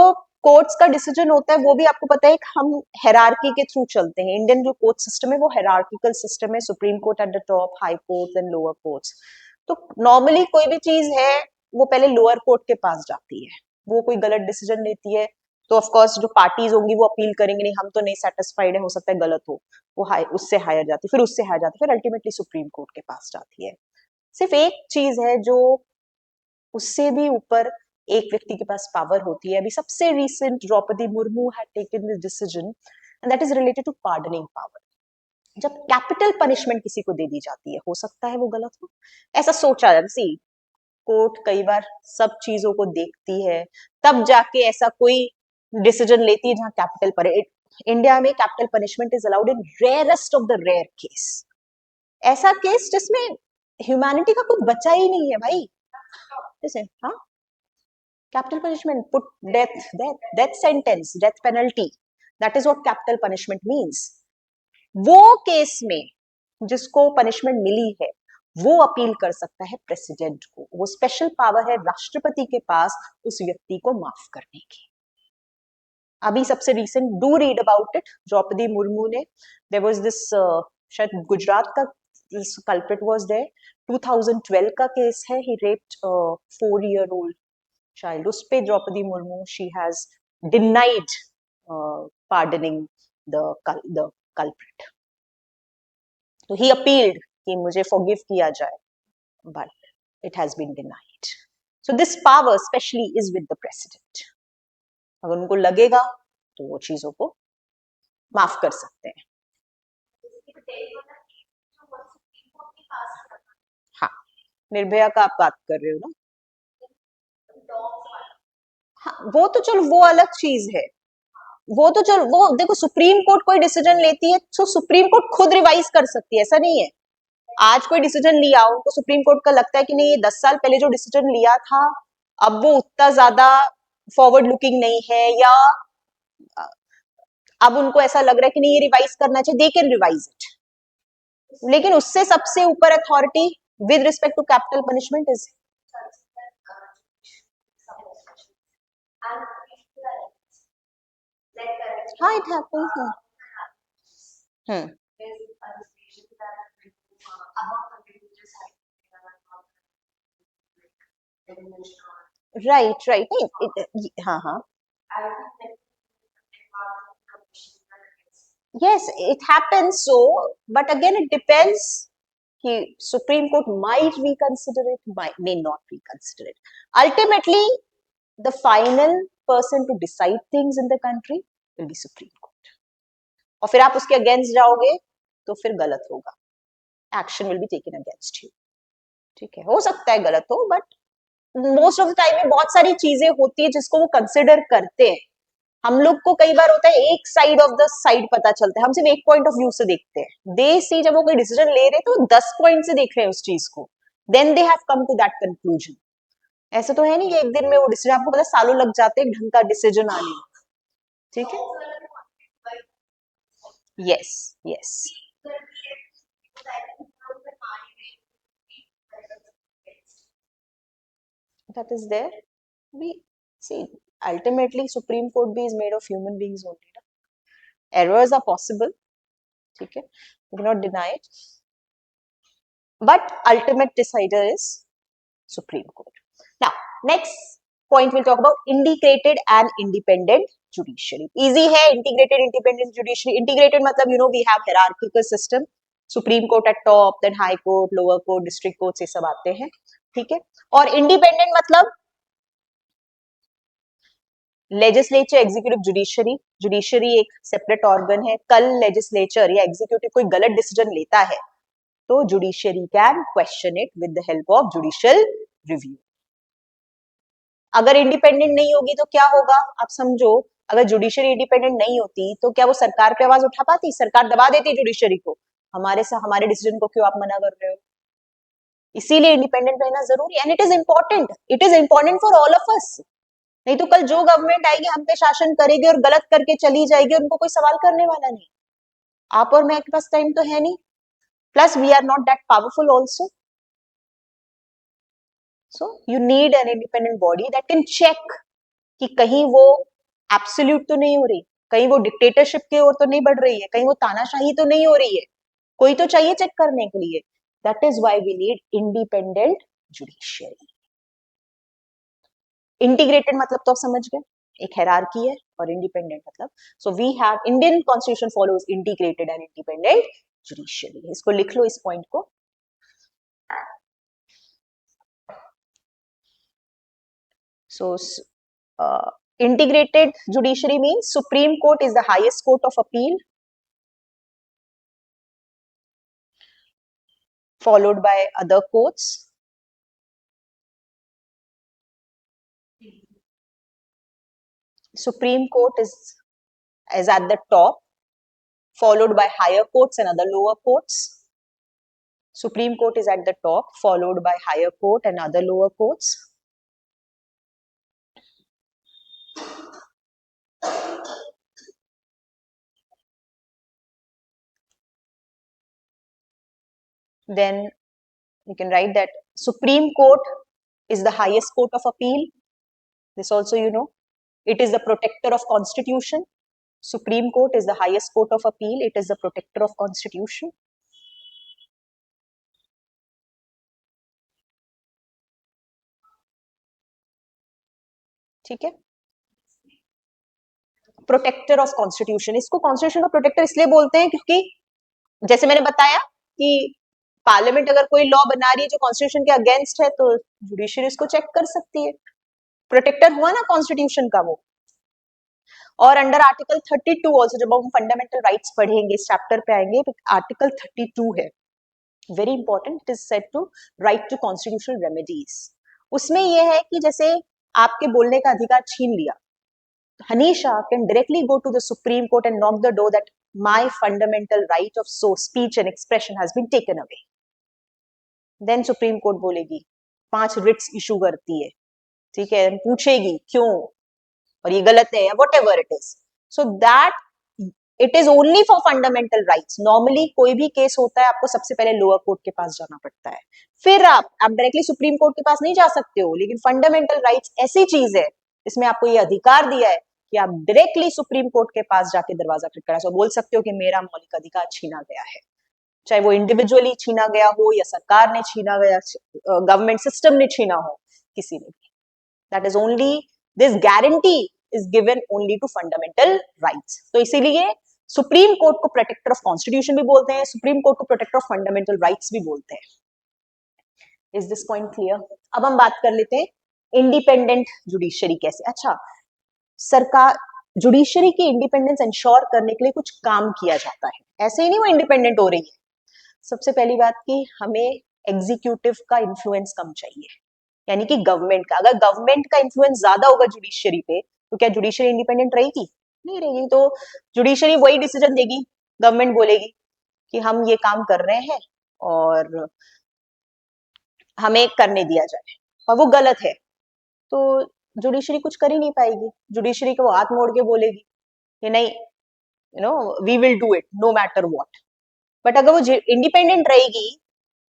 कोर्ट्स का डिसीजन होता है वो भी आपको पता है हम हेरारकी के थ्रू चलते हैं. इंडियन जो कोर्ट सिस्टम है वो हेरारकिकल सिस्टम है. Supreme court at the top, high court and lower courts. तो नॉर्मली कोई भी चीज है वो पहले लोअर कोर्ट के पास जाती है. वो कोई गलत डिसीजन लेती है तो ऑफ कोर्स जो पार्टीज होंगी वो अपील करेंगे, नहीं हम तो नहीं सेटिस्फाइड है, हो सकता है गलत हो. वो उससे हायर जाती है, फिर उससे हायर जाती है, फिर अल्टीमेटली सुप्रीम कोर्ट के पास जाती है. सिर्फ एक चीज है जो उससे भी ऊपर एक व्यक्ति के पास पावर होती है. अभी सबसे recent Droupadi Murmu had taken this decision and that is related to pardoning power. जब कैपिटल पनिशमेंट किसी को दे दी जाती है, हो सकता है वो गलत हो, ऐसा सोचा जाता. सी कोर्ट कई बार सब चीजों को देखती है तब जाके ऐसा कोई डिसीजन लेती है जहां कैपिटल पर. इंडिया में capital punishment is allowed in rarest of the rare case. ऐसा केस जिसमें ह्यूमैनिटी का कुछ बचा ही नहीं है भाई. जैसे हाँ, capital punishment, put death sentence, death penalty. That is what capital punishment means. वो केस में जिसको पनिशमेंट मिली है वो अपील कर सकता है प्रेसिडेंट को. वो स्पेशल पावर है राष्ट्रपति के पास उस व्यक्ति को माफ करने की. अभी सबसे recent, do read about it, Droupadi Murmu ने, देयर वाज दिस शायद गुजरात का कल्प्रिट वाज देयर, 2012 का केस है. ही रेप्ड 4-year-old child. उस पे Draupadi Murmu, she has denied pardoning the culprit. तो he appealed कि मुझे forgive किया जाए, but it has been denied. So this power especially is with the president. अगर उनको लगेगा तो वो चीजों को माफ कर सकते हैं. हाँ, निर्भया का आप बात कर रहे हो ना. हाँ, वो तो चलो वो अलग चीज है. वो तो चलो, वो देखो सुप्रीम कोर्ट कोई डिसीजन लेती है तो सुप्रीम कोर्ट खुद रिवाइज कर सकती है. ऐसा नहीं है आज कोई डिसीजन लिया हो तो सुप्रीम कोर्ट का लगता है कि नहीं ये 10 साल पहले जो डिसीजन लिया था अब वो उतना ज्यादा फॉरवर्ड लुकिंग नहीं है, या अब उनको ऐसा लग रहा है कि नहीं ये रिवाइज करना चाहिए, दे कैन रिवाइज इट. लेकिन उससे सबसे ऊपर authority with respect to capital punishment is. हाँ, इट हैपेंस. Right right. नहीं, हाँ हाँ, yes it happens. So but again it depends. कि Supreme Court might reconsider it, may not reconsider it. Ultimately the final person to decide things in the country will be Supreme Court. और फिर आप उसके against जाओगे तो फिर गलत होगा. Action will be taken against you. ठीक है, हो सकता है गलत हो, but most of the time में बहुत सारी चीजें होती है जिसको वो कंसिडर करते हैं. हम लोग को कई बार होता है एक साइड ऑफ द साइड पता चलता है, हम सिर्फ एक पॉइंट ऑफ व्यू से देखते हैं. दे सी जब वो कोई डिसीजन ले रहे तो 10 पॉइंट से देख रहे हैं उस चीज को, then they have come to that conclusion. ऐसा तो है नहीं कि एक दिन में वो डिसीजन, आपको पता सालों लग जाते हैं ढंग का डिसीजन आने में. ठीक है, yes yes. That is there. We see ultimately Supreme Court be is made of human beings only. Errors are possible. ठीक है, we cannot deny it. But ultimate decider is Supreme Court. Now, next point we'll talk about integrated and independent judiciary. Easy है, integrated independent judiciary. Integrated मतलब you know we have hierarchical system. Supreme Court at top, then High Court, Lower Court, District Court, ये सब आते हैं. ठीक है, और independent मतलब लेजिस्लेचर, एग्जीक्यूटिव, जुडिशरी. जुडिशरी एक सेपरेट ऑर्गन है. कल लेजिस्लेचर या एग्जीक्यूटिव कोई गलत डिसीजन लेता है तो judiciary can question it with the help of judicial review. अगर इंडिपेंडेंट नहीं होगी तो क्या होगा आप समझो, अगर जुडिशरी इंडिपेंडेंट नहीं होती तो क्या वो सरकार पे आवाज उठा पाती? सरकार दबा देती जुडिशरी को। हमारे डिसीजन को क्यों आप मना कर रहे हो? इसीलिए इंडिपेंडेंट रहना जरूरी है, and it is important, it is important for all of us. नहीं तो कल जो गवर्नमेंट आएगी हम पे शासन करेगी और गलत करके चली जाएगी, उनको कोई सवाल करने वाला नहीं। आप और मैं के पास टाइम तो है नहीं, plus we are not that powerful also. So you need an independent body that can check कि कहीं वो एब्सोल्यूट तो नहीं हो रही, कहीं वो डिक्टेटरशिप की ओर तो नहीं बढ़ रही है, कहीं वो तानाशाही तो नहीं हो रही है, कोई तो चाहिए चेक करने के लिए। That is why we need independent judiciary. Integrated मतलब तो आप समझ गए, एक हायरार्की है, और इंडिपेंडेंट मतलब, so we have Indian constitution follows integrated and independent judiciary. इसको लिख लो, इस पॉइंट को। So, integrated judiciary means Supreme Court is the highest court of appeal, followed by other courts. Supreme Court is at the top, followed by higher courts and other lower courts. Supreme Court is at the top, followed by higher court and other lower courts. Then you can write that Supreme Court is the highest court of appeal. This also you know. It is the protector of constitution. Supreme Court is the highest court of appeal. It is the protector of constitution. ठीक है, protector of constitution. इसको constitution का protector इसलिए बोलते हैं क्योंकि जैसे मैंने बताया कि पार्लियामेंट अगर कोई लॉ बना रही है जो कॉन्स्टिट्यूशन के अगेंस्ट है तो जुडिशरी उसको चेक कर सकती है। प्रोटेक्टर हुआ ना कॉन्स्टिट्यूशन का वो। और अंडर आर्टिकल 32 ऑल्सो, जब हम फंडामेंटल राइट्स पढ़ेंगे, इस चैप्टर पे आएंगे, आर्टिकल 32 है, very important, it is said to right to constitutional remedies. उसमें यह है कि जैसे आपके बोलने का अधिकार छीन लिया, Hanisha can directly go to the Supreme Court and knock the door that my fundamental right of so speech and expression has been taken away. Then Supreme Court बोलेगी, 5 writs issue करती है, ठीक है, पूछेगी क्यों और ये गलत है या whatever it is. So that it is only for fundamental rights. Normally कोई भी केस होता है आपको सबसे पहले लोअर कोर्ट के पास जाना पड़ता है, फिर आप डायरेक्टली सुप्रीम कोर्ट के पास नहीं जा सकते हो। लेकिन फंडामेंटल राइट्स ऐसी चीज है, इसमें आपको ये अधिकार दिया है कि आप डायरेक्टली सुप्रीम कोर्ट के पास जाके दरवाजा खटखटा सो बोल सकते हो कि मेरा मौलिक अधिकार छीना गया है, चाहे वो इंडिविजुअली छीना गया हो या सरकार ने छीना गया, गवर्नमेंट सिस्टम ने छीना हो, किसी ने भी। That is only, this guarantee is given only to fundamental rights. तो इसीलिए सुप्रीम कोर्ट को प्रोटेक्टर ऑफ कॉन्स्टिट्यूशन भी बोलते हैं, सुप्रीम कोर्ट को प्रोटेक्टर ऑफ फंडामेंटल राइट्स भी बोलते हैं। Is this point clear? अब हम बात कर लेते हैं इंडिपेंडेंट जुडिशरी कैसे। अच्छा, सरकार जुडिशरी की इंडिपेंडेंस इंश्योर करने के लिए कुछ काम किया जाता है, ऐसे ही नहीं वो इंडिपेंडेंट हो रही है। सबसे पहली बात कि हमें एग्जीक्यूटिव का इन्फ्लुएंस कम चाहिए, यानी कि गवर्नमेंट का। अगर गवर्नमेंट का इन्फ्लुएंस ज्यादा होगा जुडिशरी पे तो क्या जुडिशरी इंडिपेंडेंट रहेगी? नहीं रहेगी। तो जुडिशरी वही डिसीजन देगी, गवर्नमेंट बोलेगी कि हम ये काम कर रहे हैं और हमें करने दिया जाए, और वो गलत है तो जुडिशरी कुछ कर ही नहीं पाएगी। जुडिशरी को वो हाथ मोड़ के बोलेगी कि नहीं, we will do it no matter what. But अगर वो इंडिपेंडेंट रहेगी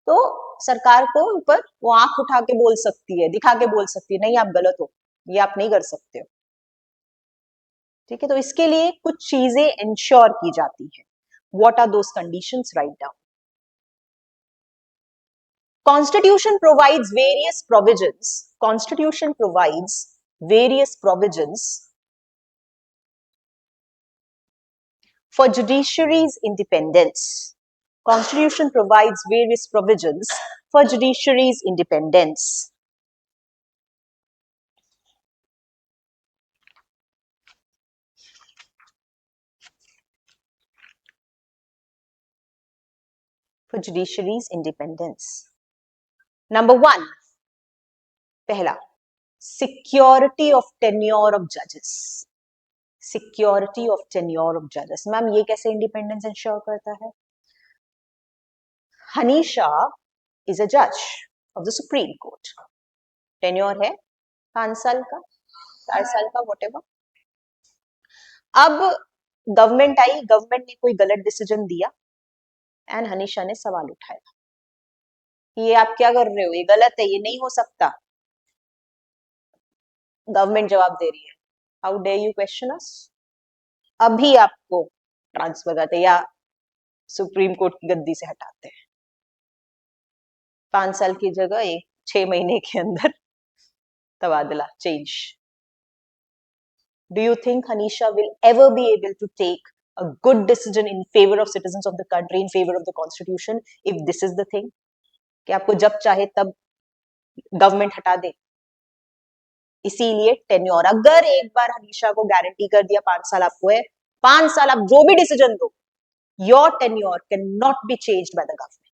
तो सरकार को ऊपर वो आंख उठा के बोल सकती है, दिखा के बोल सकती है, नहीं आप गलत हो, ये आप नहीं कर सकते हो। ठीक है, तो इसके लिए कुछ चीजें इंश्योर की जाती है। What are those conditions? Write down. Constitution provides various provisions. Constitution provides various provisions for judiciary's independence. Constitution provides various provisions for judiciary's independence. For judiciary's independence. Number 1, पहला, सिक्योरिटी ऑफ टेन्योर ऑफ जजेस, security of tenure of जजेस। Ma'am ये कैसे independence ensure करता है? हनीशा is a जज of the supreme court, tenure है 5 साल का, 4 साल का, वॉटेवर। अब गवर्नमेंट आई, गवर्नमेंट ने कोई गलत डिसीजन दिया एंड हनीशा ने सवाल उठाया, ये आप क्या कर रहे हो, ये गलत है, ये नहीं हो सकता। गवर्नमेंट जवाब दे रही है, how dare you question us, अभी आपको ट्रांसफर करते या सुप्रीम कोर्ट की गद्दी से हटाते हैं। 5 साल की जगह 6 महीने के अंदर तबादला, change. Do you think Hanisha will ever be able to take a good decision in favor of citizens of the country, in favor of the constitution, if this is the thing? कि आपको जब चाहे तब government हटा दे। इसीलिए tenure, अगर एक बार हनीशा को गारंटी कर दिया 5 साल आपको है, 5 साल आप जो भी डिसीजन दो, your tenure can not be changed by the government.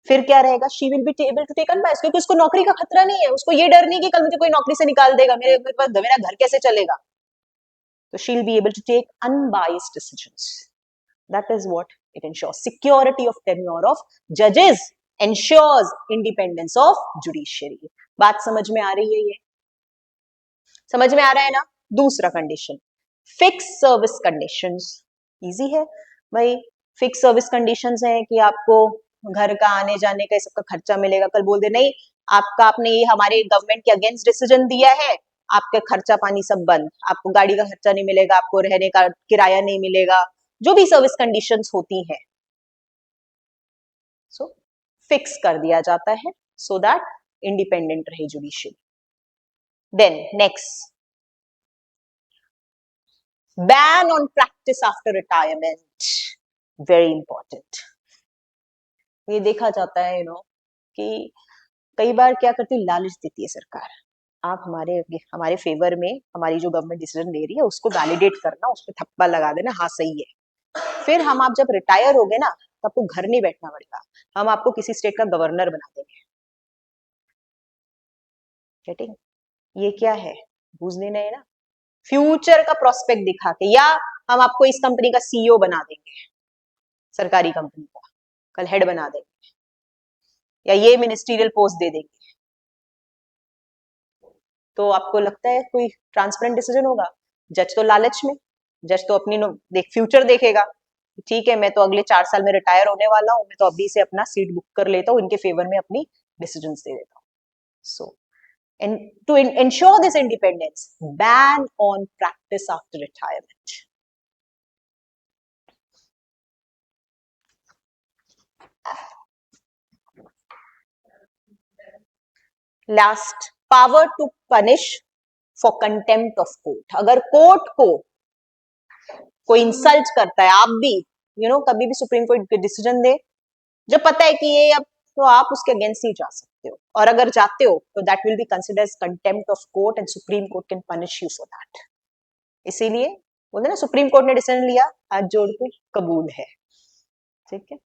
फिर क्या रहेगा, she will be able to take unbiased, क्योंकि उसको नौकरी का खतरा नहीं है, उसको ये डर नहीं कि कल मुझे कोई नौकरी से निकाल देगा, मेरे पास मेरा घर कैसे चलेगा। So she'll be able to take unbiased decisions. That is what it ensures. Security of tenure of judges ensures independence of judiciary. बात समझ में आ रही है? ये समझ में आ रहा है ना? दूसरा condition, fix service conditions. Easy है भाई, फिक्स सर्विस कंडीशंस है कि आपको घर का आने जाने का सबका खर्चा मिलेगा। कल बोल दे नहीं आपका, आपने ये हमारे गवर्नमेंट के अगेंस्ट डिसीजन दिया है, आपके खर्चा पानी सब बंद, आपको गाड़ी का खर्चा नहीं मिलेगा, आपको रहने का किराया नहीं मिलेगा, जो भी सर्विस कंडीशंस होती हैं, सो फिक्स कर दिया जाता है सो दैट इंडिपेंडेंट रहे judiciary. Then next, ban on practice after retirement, very important. ये देखा जाता है कि कई बार क्या करती है, लालच देती है सरकार, आप हमारे फेवर में हमारी जो गवर्नमेंट डिसीजन ले रही है उसको वैलिडेट करना, उस पर थप्पा लगा देना, हाँ सही है। फिर हम आप जब रिटायर हो गए ना, तो आपको घर नहीं बैठना पड़ेगा, हम आपको किसी स्टेट का गवर्नर बना देंगे। गेटिंग? ये क्या है, घूस देना है ना, फ्यूचर का प्रोस्पेक्ट दिखा के, या हम आपको इस कंपनी का सीईओ बना देंगे, सरकारी कंपनी का कल हेड बना देंगे, या ये मिनिस्ट्रियल पोस्ट दे देंगे। तो आपको लगता है कोई ट्रांसपेरेंट डिसीजन होगा? जज तो लालच में, जज तो अपनी फ्यूचर देखेगा, ठीक है मैं तो अगले 4 साल में रिटायर होने वाला हूं, मैं तो अभी से अपना सीट बुक कर लेता हूँ, इनके फेवर में अपनी डिसीजन दे देता हूँ। सो and to ensure this independence, ban on practice after retirement. Last, power to punish for contempt of court. अगर कोर्ट को कोई इंसल्ट करता है, आप भी कभी भी सुप्रीम कोर्ट के डिसीजन दे, जब पता है कि ये अब, तो आप उसके अगेंस्ट ही जा सकते हो, और अगर जाते हो तो that will be considered as contempt of court and supreme court can punish you for that. इसीलिए बोलते ना सुप्रीम कोर्ट ने डिसीजन लिया, हाथ जोड़ के कबूल है, ठीक है,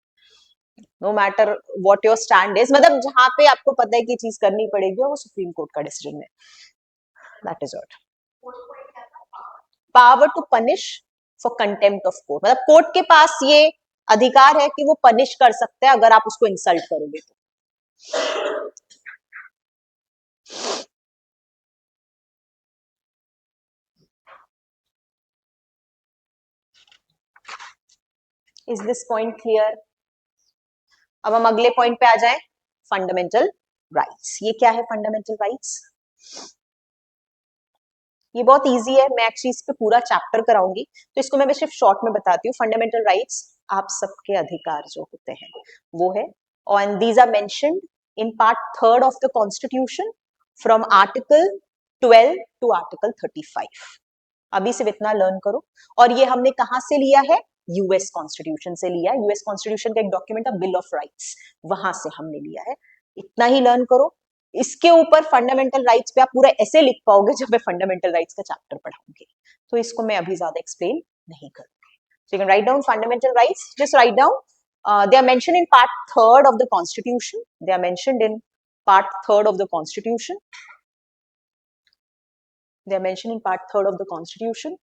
no matter what your stand is, मतलब जहां पे आपको पता है कि चीज करनी पड़ेगी वो सुप्रीम कोर्ट का डिसीजन है, that is what. Power to punish for contempt of court, मतलब कोर्ट के पास ये अधिकार है कि वो पनिश कर सकता है अगर आप उसको इंसल्ट करोगे तो। Is this point clear? अब हम अगले पॉइंट पे आ जाएं, फंडामेंटल राइट्स। ये क्या है फंडामेंटल राइट्स? ये बहुत इजी है, मैं एक्चुअली इस पे पूरा चैप्टर कराऊंगी, तो इसको मैं सिर्फ शॉर्ट में बताती हूँ। फंडामेंटल राइट्स आप सबके अधिकार जो होते हैं वो है, और these are mentioned in part 3 of the constitution from article 12 to article 35। अभी सिर्फ इतना लर्न करो, और ये हमने कहां से लिया है? यूएस कॉन्स्टिट्यूशन से लिया है। यूएस कॉन्स्टिट्यूशन का एक डॉक्यूमेंट है बिल ऑफ राइट्स, वहां से हमने लिया है। इतना ही लर्न करो, इसके ऊपर फंडामेंटल राइट्स पे आप पूरा ऐसे लिख पाओगे जब मैं फंडामेंटल राइट्स का चैप्टर पढ़ाऊंगी, तो इसको मैं अभी ज्यादा एक्सप्लेन नहीं करूंगी। So you can write down fundamental rights, just write down, they are mentioned in part 3 of the constitution, they are mentioned in part 3 of the constitution, They are mentioned in part 3 of the Constitution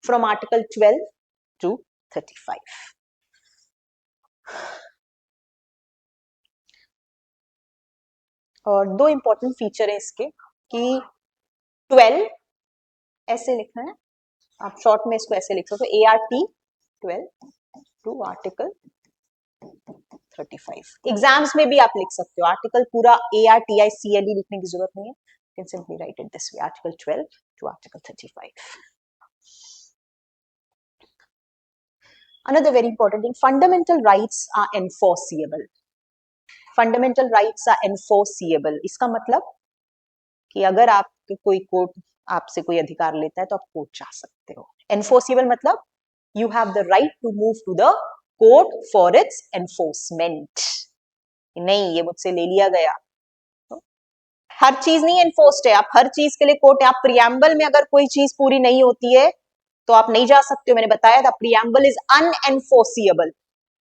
from Article 12 to 35. और दो important feature है इसके कि 12 ऐसे लिखना है, आप short में इसको ऐसे लिख सकते हो, ART 12 टू आर्टिकल 35. एग्जाम्स में भी आप लिख सकते हो आर्टिकल पूरा ARTICLE लिखने की जरूरत नहीं है, you can simply write it this way, article 12 to article 35. Another very important thing, fundamental rights are enforceable. Fundamental rights are enforceable. इसका मतलब कि अगर आप कोई कोर्ट आपसे कोई अधिकार लेता है तो आप कोर्ट जा सकते हो. Enforceable मतलब you have the right to move to the court for its enforcement. नहीं, ये मुझसे ले लिया गया. हर चीज नहीं एनफोर्स्ड है, आप हर चीज के लिए कोर्ट है. आप प्रियम्बल में अगर कोई चीज पूरी नहीं होती है तो आप नहीं जा सकते हो. मैंने बताया था preamble is unenforceable.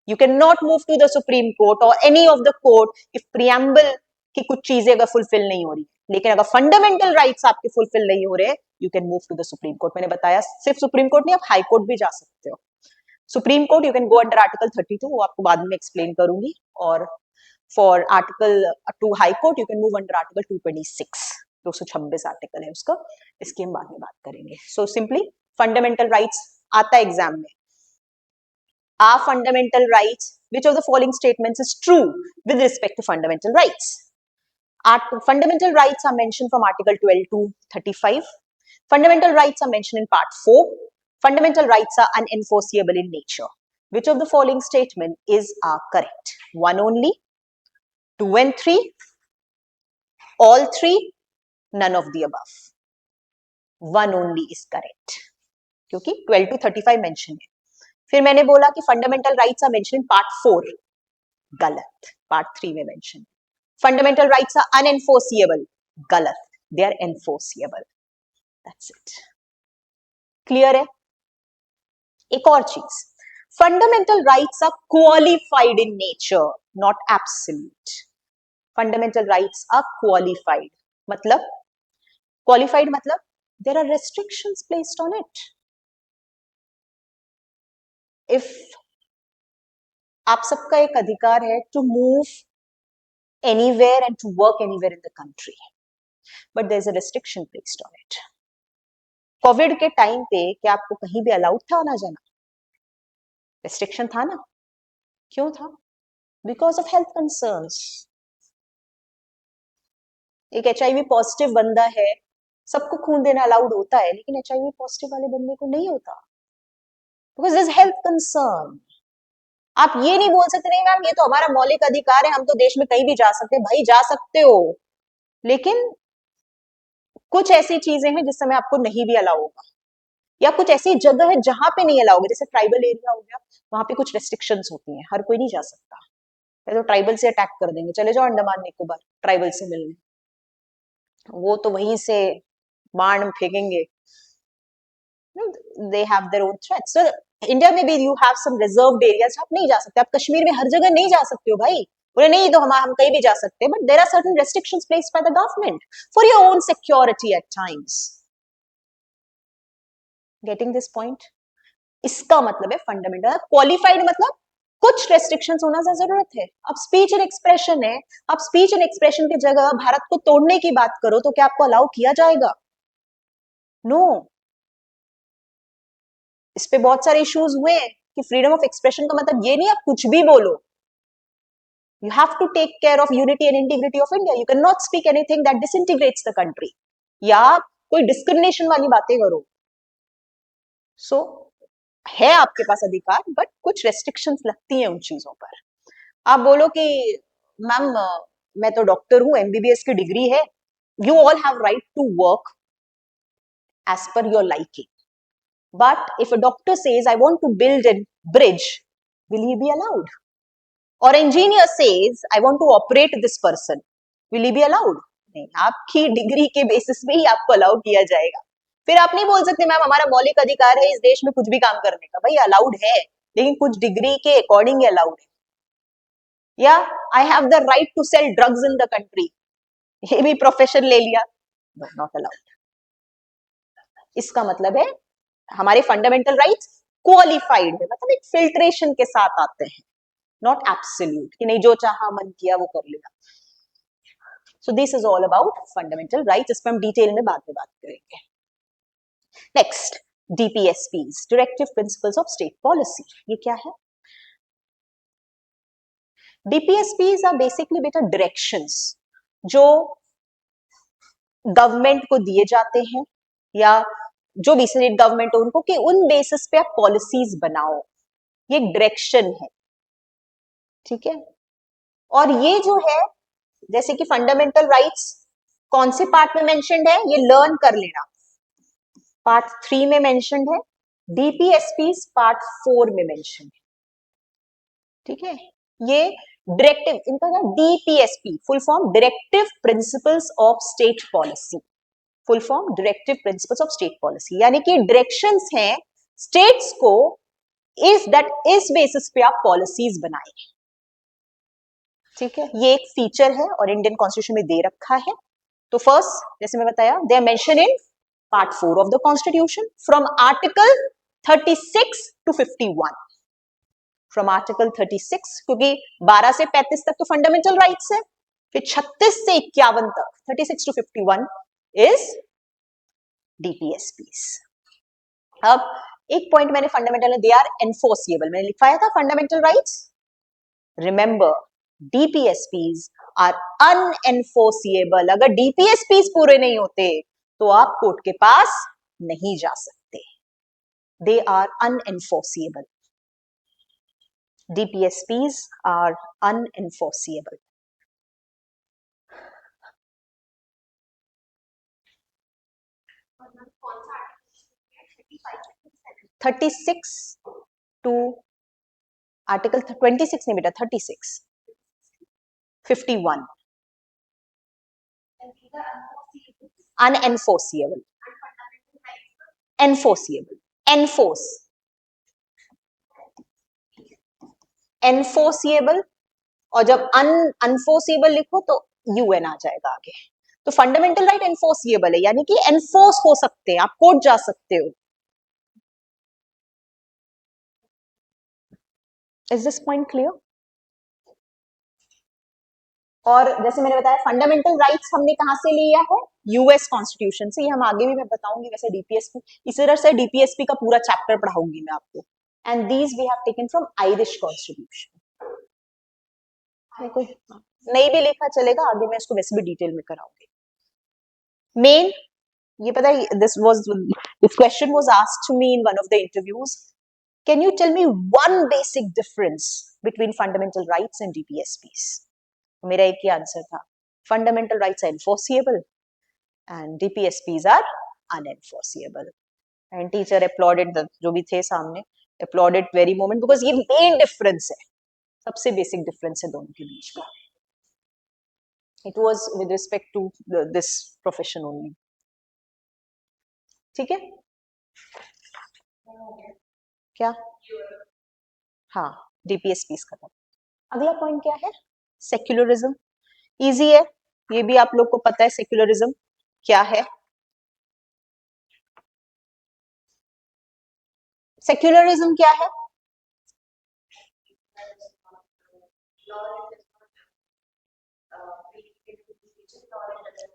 You can not move to the supreme Court और any of the court if preamble की कुछ चीजें अगर फुलफिल नहीं हो रही. लेकिन अगर फंडामेंटल राइट्स आपके फुलफिल नहीं हो रहे, you can move to the supreme court. मैंने बताया सिर्फ सुप्रीम कोर्ट नहीं, आप हाई कोर्ट भी जा सकते हो. Supreme court you can go under article 32, वो आपको बाद में एक्सप्लेन करूंगी. और for article to high court you can move under article 226, 226 article है उसका, इसकी हम बाद में बात करेंगे. सो सिंपली फंडामेंटल राइट्स आता है एग्जाम में. Are fundamental rights, which of the following statements is true with respect to fundamental rights? Fundamental rights are mentioned from article 12 to 35. Fundamental rights are mentioned in part 4. Fundamental rights are unenforceable in nature. Which of the following statement is correct? 1 only, 2 and 3, all 3, none of the above. 1 only is correct क्योंकि 12 to 35 mention है. फिर मैंने बोला कि fundamental rights are mentioned in part 4. गलत, part 3 में mention. Fundamental rights are unenforceable. गलत, they are enforceable. That's it. Clear है? एक और चीज, fundamental rights are qualified in nature, not absolute. Fundamental rights are qualified. मतलब qualified मतलब there are restrictions placed on it. If आप सबका एक अधिकार है to move anywhere and to work anywhere in the country, but there is a restriction placed on it. Covid के time पे क्या आपको कहीं भी अलाउड था आना जाना? रेस्ट्रिक्शन था ना. क्यों था? Because of health concerns. एक HIV पॉजिटिव बंदा है, सबको खून देना अलाउड होता है, लेकिन HIV पॉजिटिव वाले बंदे को नहीं होता, बिकॉज दिस हेल्थ कंसर्न. आप ये नहीं बोल सकते नहीं मैम ये तो हमारा मौलिक अधिकार है, हम तो देश में कहीं भी जा सकते हैं. भाई जा सकते हो, लेकिन कुछ ऐसी चीजें हैं जिस समय आपको नहीं भी अलाउ होगा, या कुछ ऐसी जगह है जहां पे नहीं अलाउ होगा. जैसे ट्राइबल एरिया हो गया, वहां पे कुछ रेस्ट्रिक्शंस होती हैं, हर कोई नहीं जा सकता. तो ट्राइबल से अटैक कर देंगे, चले जाओ अंडमान निकोबार ट्राइबल से मिलने, वो तो वहीं से बाण फेंकेंगे. They have their own threats. So India में भी you have some reserved areas, आप नहीं जा सकते. आप कश्मीर में हर जगह नहीं जा सकते हो भाई, बोले नहीं तो हम कहीं भी जा सकते हैं, but there are certain restrictions placed by the government for your own security at times. Getting this point? इसका मतलब है फंडामेंटल. क्वालिफाइड मतलब कुछ रेस्ट्रिक्शंस होना जरूरत है. अब स्पीच एंड एक्सप्रेशन है, आप स्पीच एंड एक्सप्रेशन की जगह भारत को तोड़ने की बात करो तो क्या आपको अलाउ किया जाएगा? नो. इस पे बहुत सारे इश्यूज हुए हैं कि फ्रीडम ऑफ एक्सप्रेशन का मतलब ये नहीं आप कुछ भी बोलो. You have to take care of unity and integrity of India. You cannot speak anything that disintegrates the country. या कोई डिस्क्रिमिनेशन वाली बातें करो. सो है आपके पास अधिकार, बट कुछ रेस्ट्रिक्शंस लगती हैं उन चीजों पर. आप बोलो कि मैम मैं तो डॉक्टर हूं, MBBS की डिग्री है. You all have right to work as per your liking, but if a doctor says I want to build a bridge, will he be allowed? Or engineer says I want to operate this person, will he be allowed? नहीं, आपकी degree के basis पे ही आपको allow किया जाएगा. फिर आप नहीं बोल सकते मैम हमारा मौलिक अधिकार है इस देश में कुछ भी काम करने का. भाई अलाउड है, लेकिन कुछ डिग्री के अकॉर्डिंग ही अलाउड है. या I have the right to sell drugs in the country, ये भी प्रोफेशन ले लिया, बट नॉट अलाउड. इसका मतलब है हमारे फंडामेंटल राइट्स क्वालिफाइड है, मतलब एक फिल्ट्रेशन के साथ आते हैं, नॉट एब्सोल्यूट कि नहीं जो चाहा मन किया वो कर लिया. सो this is all about fundamental rights. इस पर हम डिटेल में बाद में बात करेंगे. Next, DPSPs, directive principles of state policy. ये क्या है? DPSPs आर बेसिकली बेटा डायरेक्शंस जो गवर्नमेंट को दिए जाते हैं या जो भी स्टेट गवर्नमेंट हो उनको, कि उन बेसिस पे आप पॉलिसीज बनाओ. ये डायरेक्शन है, ठीक है. और ये जो है, जैसे कि फंडामेंटल राइट्स कौन से पार्ट में मेंशन्ड है, ये लर्न कर लेना, पार्ट 3 में मेंशन्ड है. DPSPs पार्ट 4 में मेंशन्ड है, ठीक है. ये डायरेक्टिव, इनका ना DPSP full form directive principles of state policy. Full form directive principles of state policy, यानी कि डायरेक्शंस हैं स्टेट्स को, इस बेसिस पे आप पॉलिसीज बनाए, ठीक है. ये एक फीचर है और इंडियन कॉन्स्टिट्यूशन में दे रखा है. तो फर्स्ट, जैसे मैं बताया, they are mention in part 4 of the constitution from article 36 to 51. From article 36, क्योंकि 12 से 35 तक तो फंडामेंटल राइट्स है, फिर 36 से 51 तक, 36 to 51 इज DPSPs. अब एक पॉइंट मैंने फंडामेंटल में, दे आर एनफोर्सिएबल, मैंने लिखवाया था fundamental rights. Remember, DPSPs are unenforceable. अगर DPSPs पूरे नहीं होते तो आप कोर्ट के पास नहीं जा सकते. They are unenforceable. DPSPs are unenforceable. Thirty six to article 26 नहीं बेटा, 36, 51 unenforceable. Enforceable, enforceable. और जब अनफोर्सिएबल लिखो तो UN आ जाएगा आगे. तो फंडामेंटल राइट एनफोर्सिएबल है, यानी कि एनफोर्स हो सकते हैं, आप कोर्ट जा सकते हो. Is this point clear? और जैसे मैंने बताया, फंडामेंटल राइट्स हमने कहां से लिया है? यूएस कॉन्स्टिट्यूशन से. ये हम आगे भी मैं बताऊंगी. वैसे DPSP, इसी तरह से DPSP का पूरा चैप्टर पढ़ाऊंगी मैं आपको. And these we have taken from Irish constitution. कोई नहीं भी लिखा चलेगा, आगे मैं इसको वैसे भी डिटेल में कराऊंगी. मेन ये पता है, this question was asked to me in one of the interviews. Can you tell me one basic difference between fundamental rights and DPSPs? मेरा एक ही आंसर था, fundamental rights are enforceable and DPSPs are unenforceable. And teacher applauded, जो भी थे सामने, applauded very moment, because ये main difference है, सबसे बेसिक डिफरेंस है दोनों के बीच का. It was with respect to this profession only. ठीक है, क्या? हाँ, DPSPs खत्म. अगला पॉइंट क्या है? सेक्युलरिज्म. इजी है, ये भी आप लोग को पता है सेक्युलरिज्म क्या है. सेक्युलरिज्म क्या है?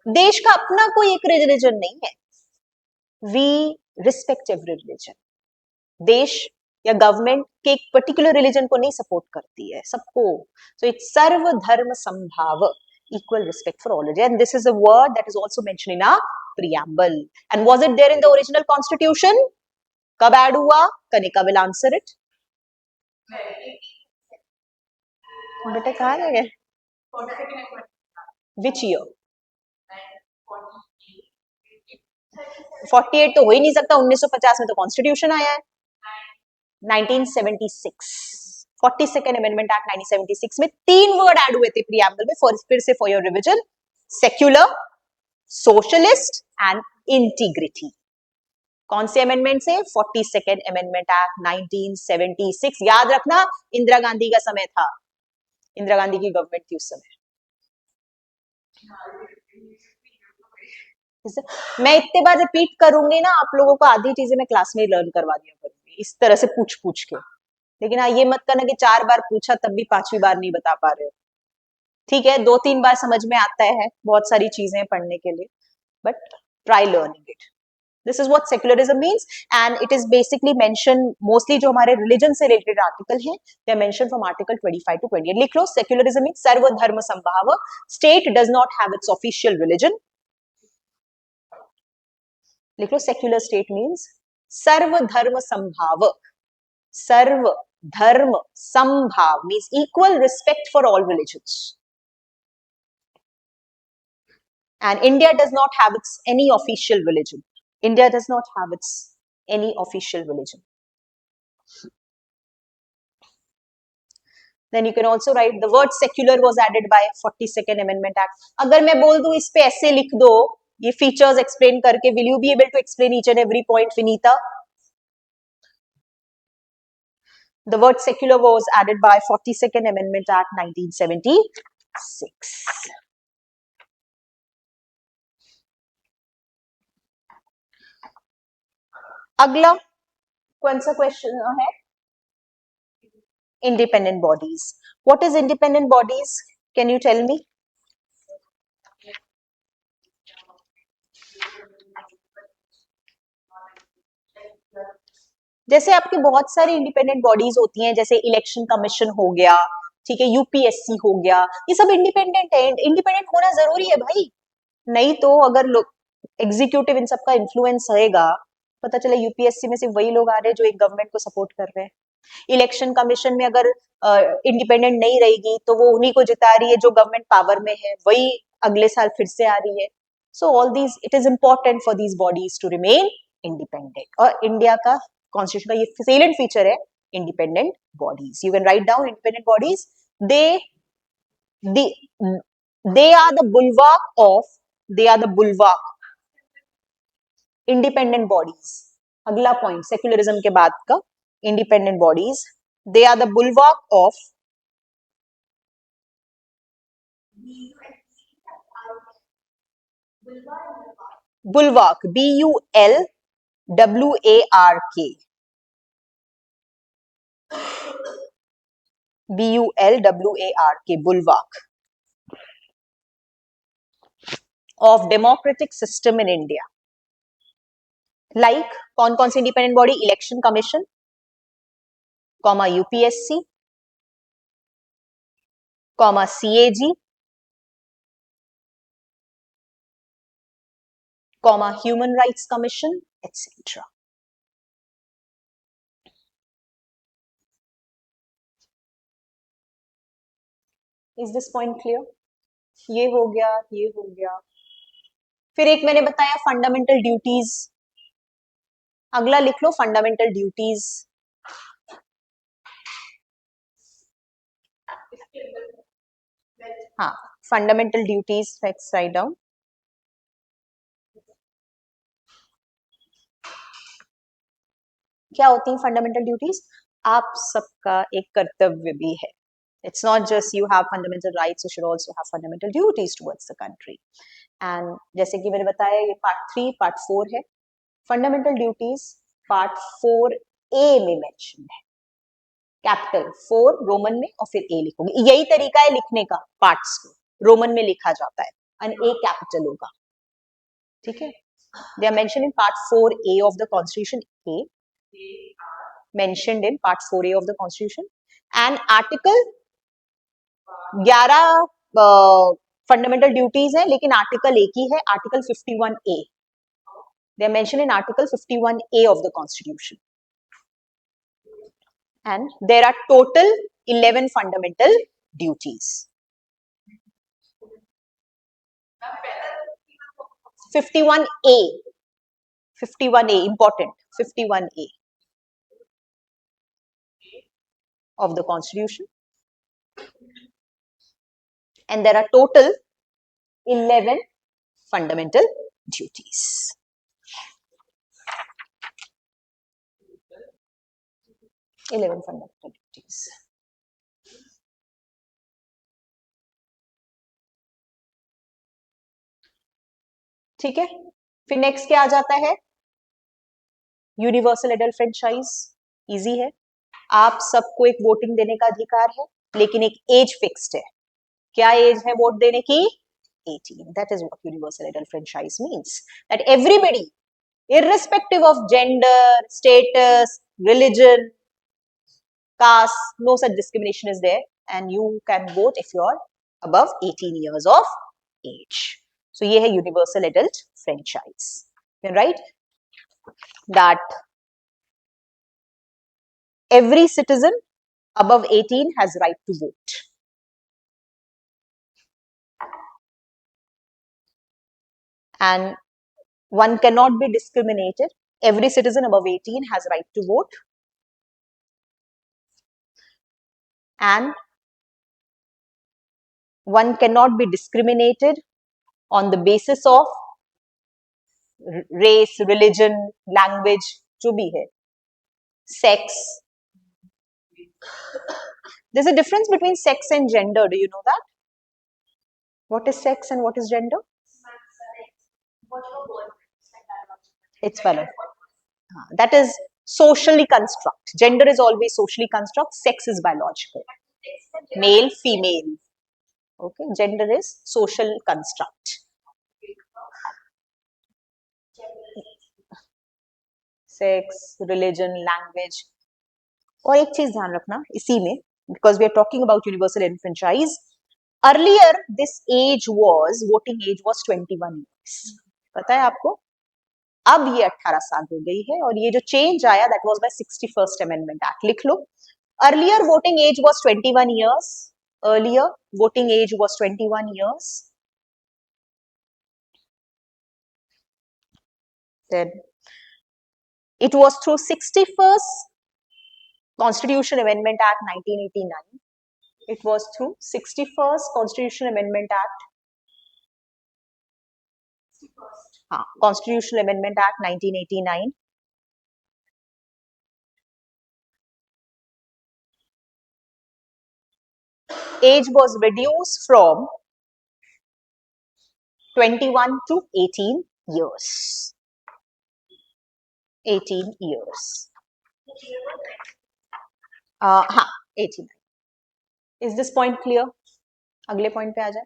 देश का अपना कोई एक रिलीजन नहीं है. We respect every religion. देश या गवर्नमेंट के एक पर्टिकुलर रिलीजन को नहीं सपोर्ट करती है, सबको. सो एक सर्वधर्म समभाव, equal respect for all. And this is a word that is also mentioned in our preamble. And was it there in the original constitution? कब ऐड हुआ? Kanika will answer it. बेटा कहाँ रह गए? Which year? 48 तो हो ही नहीं सकता, 1950 में तो कॉन्स्टिट्यूशन आया है. 1976, 42nd अमेंडमेंट एक्ट 1976 में 3 वर्ड ऐड हुए थे प्रीएम्बल में. फिर से for your revision, secular, socialist and integrity. कौन से अमेंडमेंट से? 42nd amendment act 1976. याद रखना, इंदिरा गांधी का समय था, इंदिरा गांधी की गवर्नमेंट थी उस समय. मैं इतने बार रिपीट करूंगी ना, आप लोगों को आधी चीजें मैं क्लास में लर्न करवा दिया करूंगी इस तरह से पूछ पूछ के। लेकिन हाँ, ये मत करना कि 4 बार पूछा तब भी 5वीं बार नहीं बता पा रहे हो। ठीक है, 2-3 बार समझ में आता है बहुत सारी चीजें पढ़ने के लिए, but try learning it. This is what secularism means, and it is basically mention mostly जो हमारे रिलीजन से रिलेटेड आर्टिकल हैं, they are mention from article 25 to 28। लिख लो, सेक्युलरिज्म मीन्स सर्वधर्म समभाव, state does not have its official religion. लिख लो, सेक्युलर स्टेट मीन्स सर्वधर्म समभाव। सर्व धर्म समभाव means equal respect for all religions, and India does not have its any official religion. India does not have its any official religion. Then you can also write the word secular was added by 42nd Amendment Act. अगर मैं बोल दूं इस पे ऐसे लिख दो ये फीचर्स एक्सप्लेन करके, will you be able to explain each and every point, Vinita? The word secular was added by 42nd Amendment Act 1976. अगला कौन सा क्वेश्चन है? Independent bodies. What is independent bodies? Can you tell me? जैसे आपकी बहुत सारी independent bodies होती हैं, जैसे इलेक्शन कमीशन हो गया, ठीक है, यूपीएससी हो गया, ये सब इंडिपेंडेंट है। इंडिपेंडेंट होना जरूरी है भाई, नहीं तो अगर लोग एग्जीक्यूटिव इन सबका इन्फ्लुएंस रहेगा, पता चले यूपीएससी में सिर्फ वही लोग आ रहे हैं जो एक गवर्नमेंट को सपोर्ट कर रहे हैं। इलेक्शन कमीशन में अगर इंडिपेंडेंट नहीं रहेगी तो वो उन्हीं को जिता रही है जो गवर्नमेंट पावर में है, वही अगले साल फिर से आ रही है। So all these, it is important for these bodies to remain independent. और इंडिया का कॉन्स्टिट्यूशन का ये सेलेंट फीचर है, independent bodies. You can write down independent bodies, they they are the bulwark of, they are the bulwark, independent bodies। अगला point secularism के बाद का, independent bodies, they are the bulwark of, bulwark, bulwark, bulwark of democratic system in India। Like कौन कौन सी independent body? Election commission, comma UPSC, comma CAG, comma human rights commission, etcetera. Is this point clear? ये हो गया, ये हो गया। फिर एक मैंने बताया फंडामेंटल ड्यूटीज, अगला लिख लो फंडामेंटल ड्यूटीज। हाँ, फंडामेंटल ड्यूटीज, राइट डाउन। क्या होती है फंडामेंटल ड्यूटीज? आप सबका एक कर्तव्य भी है। It's not just you have fundamental rights, you should also have fundamental duties towards the country. And जैसे कि मैंने बताया, ये पार्ट 3 पार्ट 4 है। फंडामेंटल ड्यूटीज पार्ट 4A में मेंशन है, कैपिटल 4 रोमन में और फिर ए लिखोगे। यही तरीका है लिखने का, पार्ट्स को रोमन में लिखा जाता है और ए कैपिटल होगा, ठीक है। They are mention in part 4A of the constitution, a mentioned in part 4A of the constitution, and article 11 fundamental duties है, लेकिन आर्टिकल एक ही है, article 51A। they are mentioned in article 51A of the constitution, and there are total 11 fundamental duties। 51A, 51A important, 51A of the constitution, and there are total 11 fundamental duties। 11 fundamental duties। ठीक है, फिर next क्या आ जाता है, universal adult franchise. Easy है, आप सबको एक वोटिंग देने का अधिकार है, लेकिन एक एज फिक्स्ड है। क्या एज है वोट देने की? 18. That is what universal adult franchise means. That everybody, irrespective of gender, status, religion, caste, no such discrimination is there, and you can vote if you are above 18 years of age. So ये है universal adult franchise. Right? That every citizen above 18 has right to vote. And one cannot be discriminated. Every citizen above 18 has right to vote. And one cannot be discriminated on the basis of race, religion, language, जो भी है, sex. There's a difference between sex and gender. Do you know that? What is sex and what is gender? It's biological. That is socially construct. Gender is always socially construct. Sex is biological. Male, female. Okay, gender is social construct. Sex, religion, language. और एक चीज ध्यान रखना इसी में, because we are talking about universal enfranchise. Earlier, this age was, voting age was 21 years. पता है आपको? अब ये 18 साल हो गई है, और ये जो चेंज आया, that was by 61st Amendment Act. लिख लो. Earlier, voting age was 21 years. Earlier, voting age was 21 years. Then, it was through 61st Constitution Amendment Act 1989. It was through 61st Constitution Amendment Act. Constitutional Amendment Act 1989. Age was reduced from 21 to 18 years. 18 years. हाँ, 89. Is this point clear? अगले point पे आ जाए.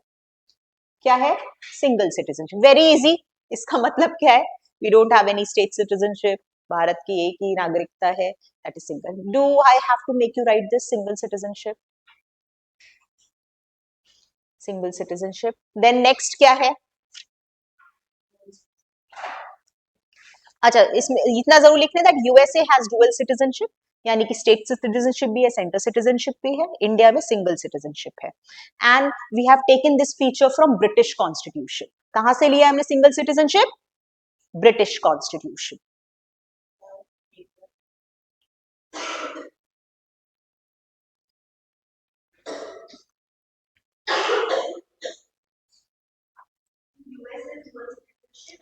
क्या है? Single citizenship. Very easy. इसका मतलब क्या है? We don't have any state citizenship. भारत की एक ही नागरिकता है, that is single. Do I have to make you write this single citizenship? Single citizenship. Then next क्या है? अच्छा, इसमें इतना जरूर लिखना that USA has dual citizenship, यानी कि स्टेट सिटीजनशिप भी है, सेंटर सिटीजनशिप भी है. इंडिया में सिंगल सिटीजनशिप है. And we have taken this feature from British constitution. कहां से लिया हमने सिंगल सिटीजनशिप? British constitution.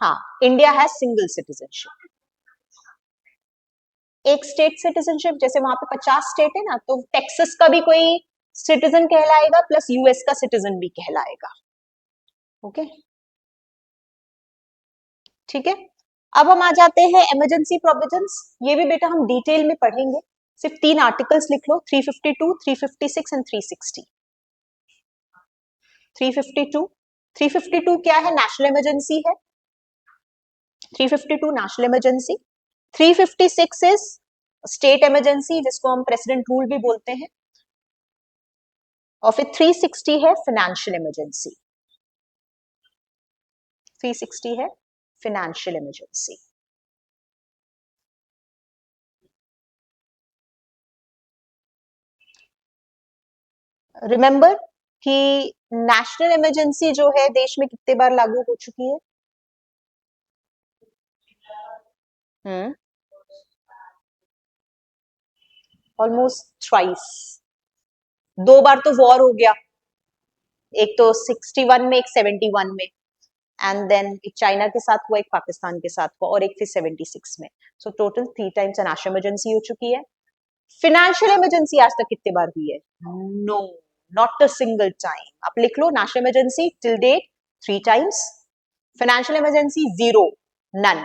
हाँ, इंडिया हैज सिंगल सिटीजनशिप. एक स्टेट सिटीजनशिप, जैसे वहां पे 50 स्टेट है ना, तो टेक्सास का भी कोई सिटीजन कहलाएगा, प्लस यूएस का सिटीजन भी कहलाएगा. ओके, ठीक है. अब हम आ जाते हैं इमरजेंसी प्रोविजंस. ये भी बेटा हम डिटेल में पढ़ेंगे. सिर्फ 3 आर्टिकल्स लिख लो, 352, 356 एंड 360. 352. 352 क्या है? नेशनल इमरजेंसी है. 352 national emergency. 356 is state emergency, जिसको हम प्रेसिडेंट रूल भी बोलते हैं. और फिर 360 है फाइनेंशियल इमरजेंसी. 360 है फाइनेंशियल इमरजेंसी. रिमेंबर कि नेशनल इमरजेंसी जो है देश में कितने बार लागू हो चुकी है? Almost thrice. 2 बार तो वॉर हो गया, एक तो 61 में, एक 71 में, एंड देन एक चाइना के साथ हुआ, एक पाकिस्तान के साथ हुआ, और एक फिर 76 में. So total 3 times national emergency हो चुकी है. फाइनेंशियल इमरजेंसी आज तक कितने बार हुई है? No, not a single time. आप लिख लो, national emergency till date 3 times, financial emergency 0, None.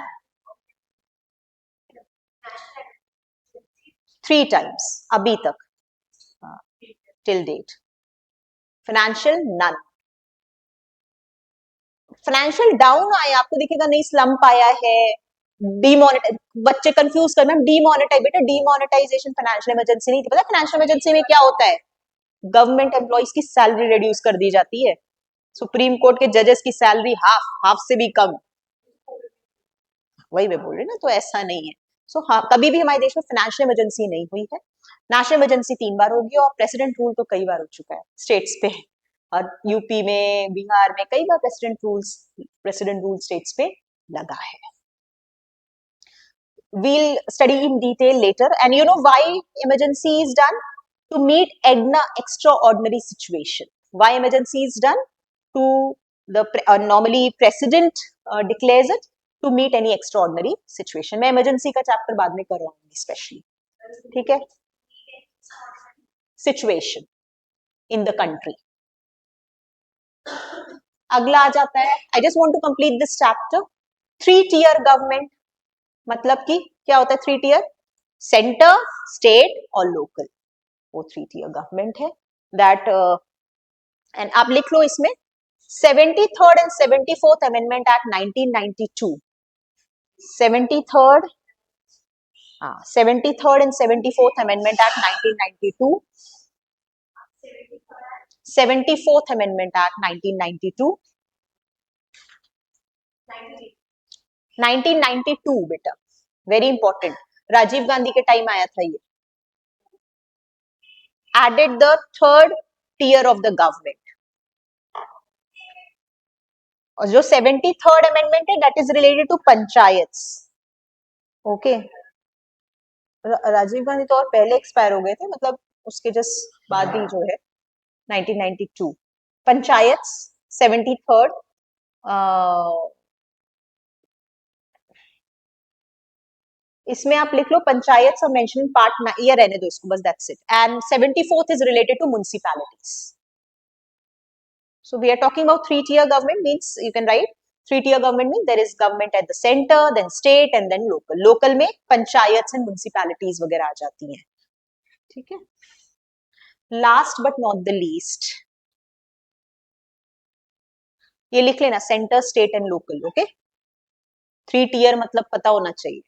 3 times अभी तक, till date. Financial, none. Financial down आया, आपको दिखेगा नहीं स्लम्प आया है, डीमोनेटाइज, बच्चे कंफ्यूज कर, मैम डीमोनेटाइज, बेटा डीमोनेटाइजेशन फाइनेंशियल इमरजेंसी नहीं थी, पता फाइनेंशियल इमरजेंसी में क्या होता है, गवर्नमेंट एम्प्लॉइज की सैलरी रिड्यूस कर दी जाती है, सुप्रीम कोर्ट के जजेस की सैलरी हाफ हाफ से भी कम, वही मैं बोल रही ना, तो ऐसा नहीं है। सो हाँ, कभी भी हमारे देश में फाइनेंशियल इमरजेंसी नहीं हुई है, नेशनल इमरजेंसी 3 बार होगी और प्रेसिडेंट रूल तो कई बार हो चुका है स्टेट्स पे, और यूपी में, बिहार में कई बार प्रेसिडेंट रूल स्टेट्स पे लगा है। We'll study in detail later, and you know why emergency is done? To meet an extraordinary situation. Why emergency is done? To the normally president declares it to meet any extraordinary situation. मैं emergency का chapter बाद में करवाऊंगी specially, ठीक है? Situation in the country. अगला आ जाता है, I just want to complete this chapter. 3-tier government, मतलब कि क्या होता है 3 tier? सेंटर, स्टेट और लोकल, वो 3-tier गवर्नमेंट है, दैट एंड आप लिख लो इसमें 73rd and 74th amendment act 1992, 73rd, 73rd and 74th amendment act 1992, 74th amendment act 1992, 1992 बेटा, वेरी इंपॉर्टेंट, राजीव गांधी के टाइम आया था ये, added the 3rd tier of the government. और जो 73rd अमेंडमेंट है that is related to panchayats, okay, Rajiv Gandhi तो और पहले एक्सपायर हो गए थे, मतलब उसके जस्ट बाद ही जो है 1992, पंचायत्स 73rd, इसमें आप लिख लो पंचायत सब मेंशन पार्ट, ये रहने दो इसको बस, that's it, and 74th is related to municipalities. So we are talking about 3-tier government, means you can write 3-tier government means there is government at the center, then state and then local. Local में panchayat and municipalities वगैरह आ जाती हैं, ठीक है? Last but not the least, ये लिख लेना center, state and local, okay? 3-tier मतलब पता होना चाहिए.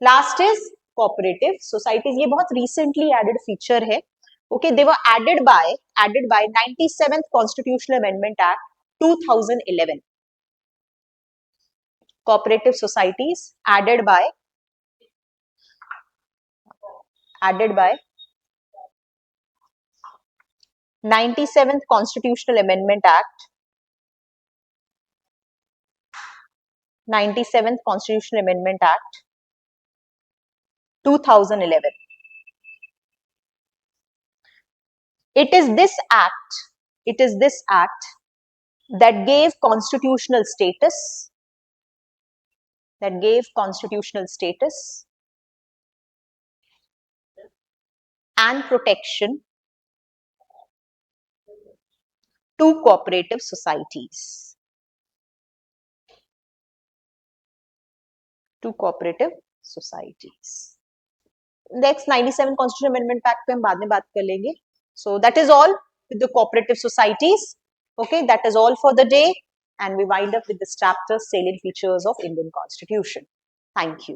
Last is cooperative societies, ये बहुत recently added feature है. Okay, they were added by 97th Constitutional Amendment Act 2011. Cooperative societies added by 97th Constitutional Amendment Act, 97th Constitutional Amendment Act 2011. It is this act that gave constitutional status and protection to cooperative societies. Next 97 Constitutional Amendment Act पे हम बाद में बात कर लेंगे. So that is all with the cooperative societies. Okay, that is all for the day, and we wind up with this chapter, salient features of Indian Constitution. Thank you.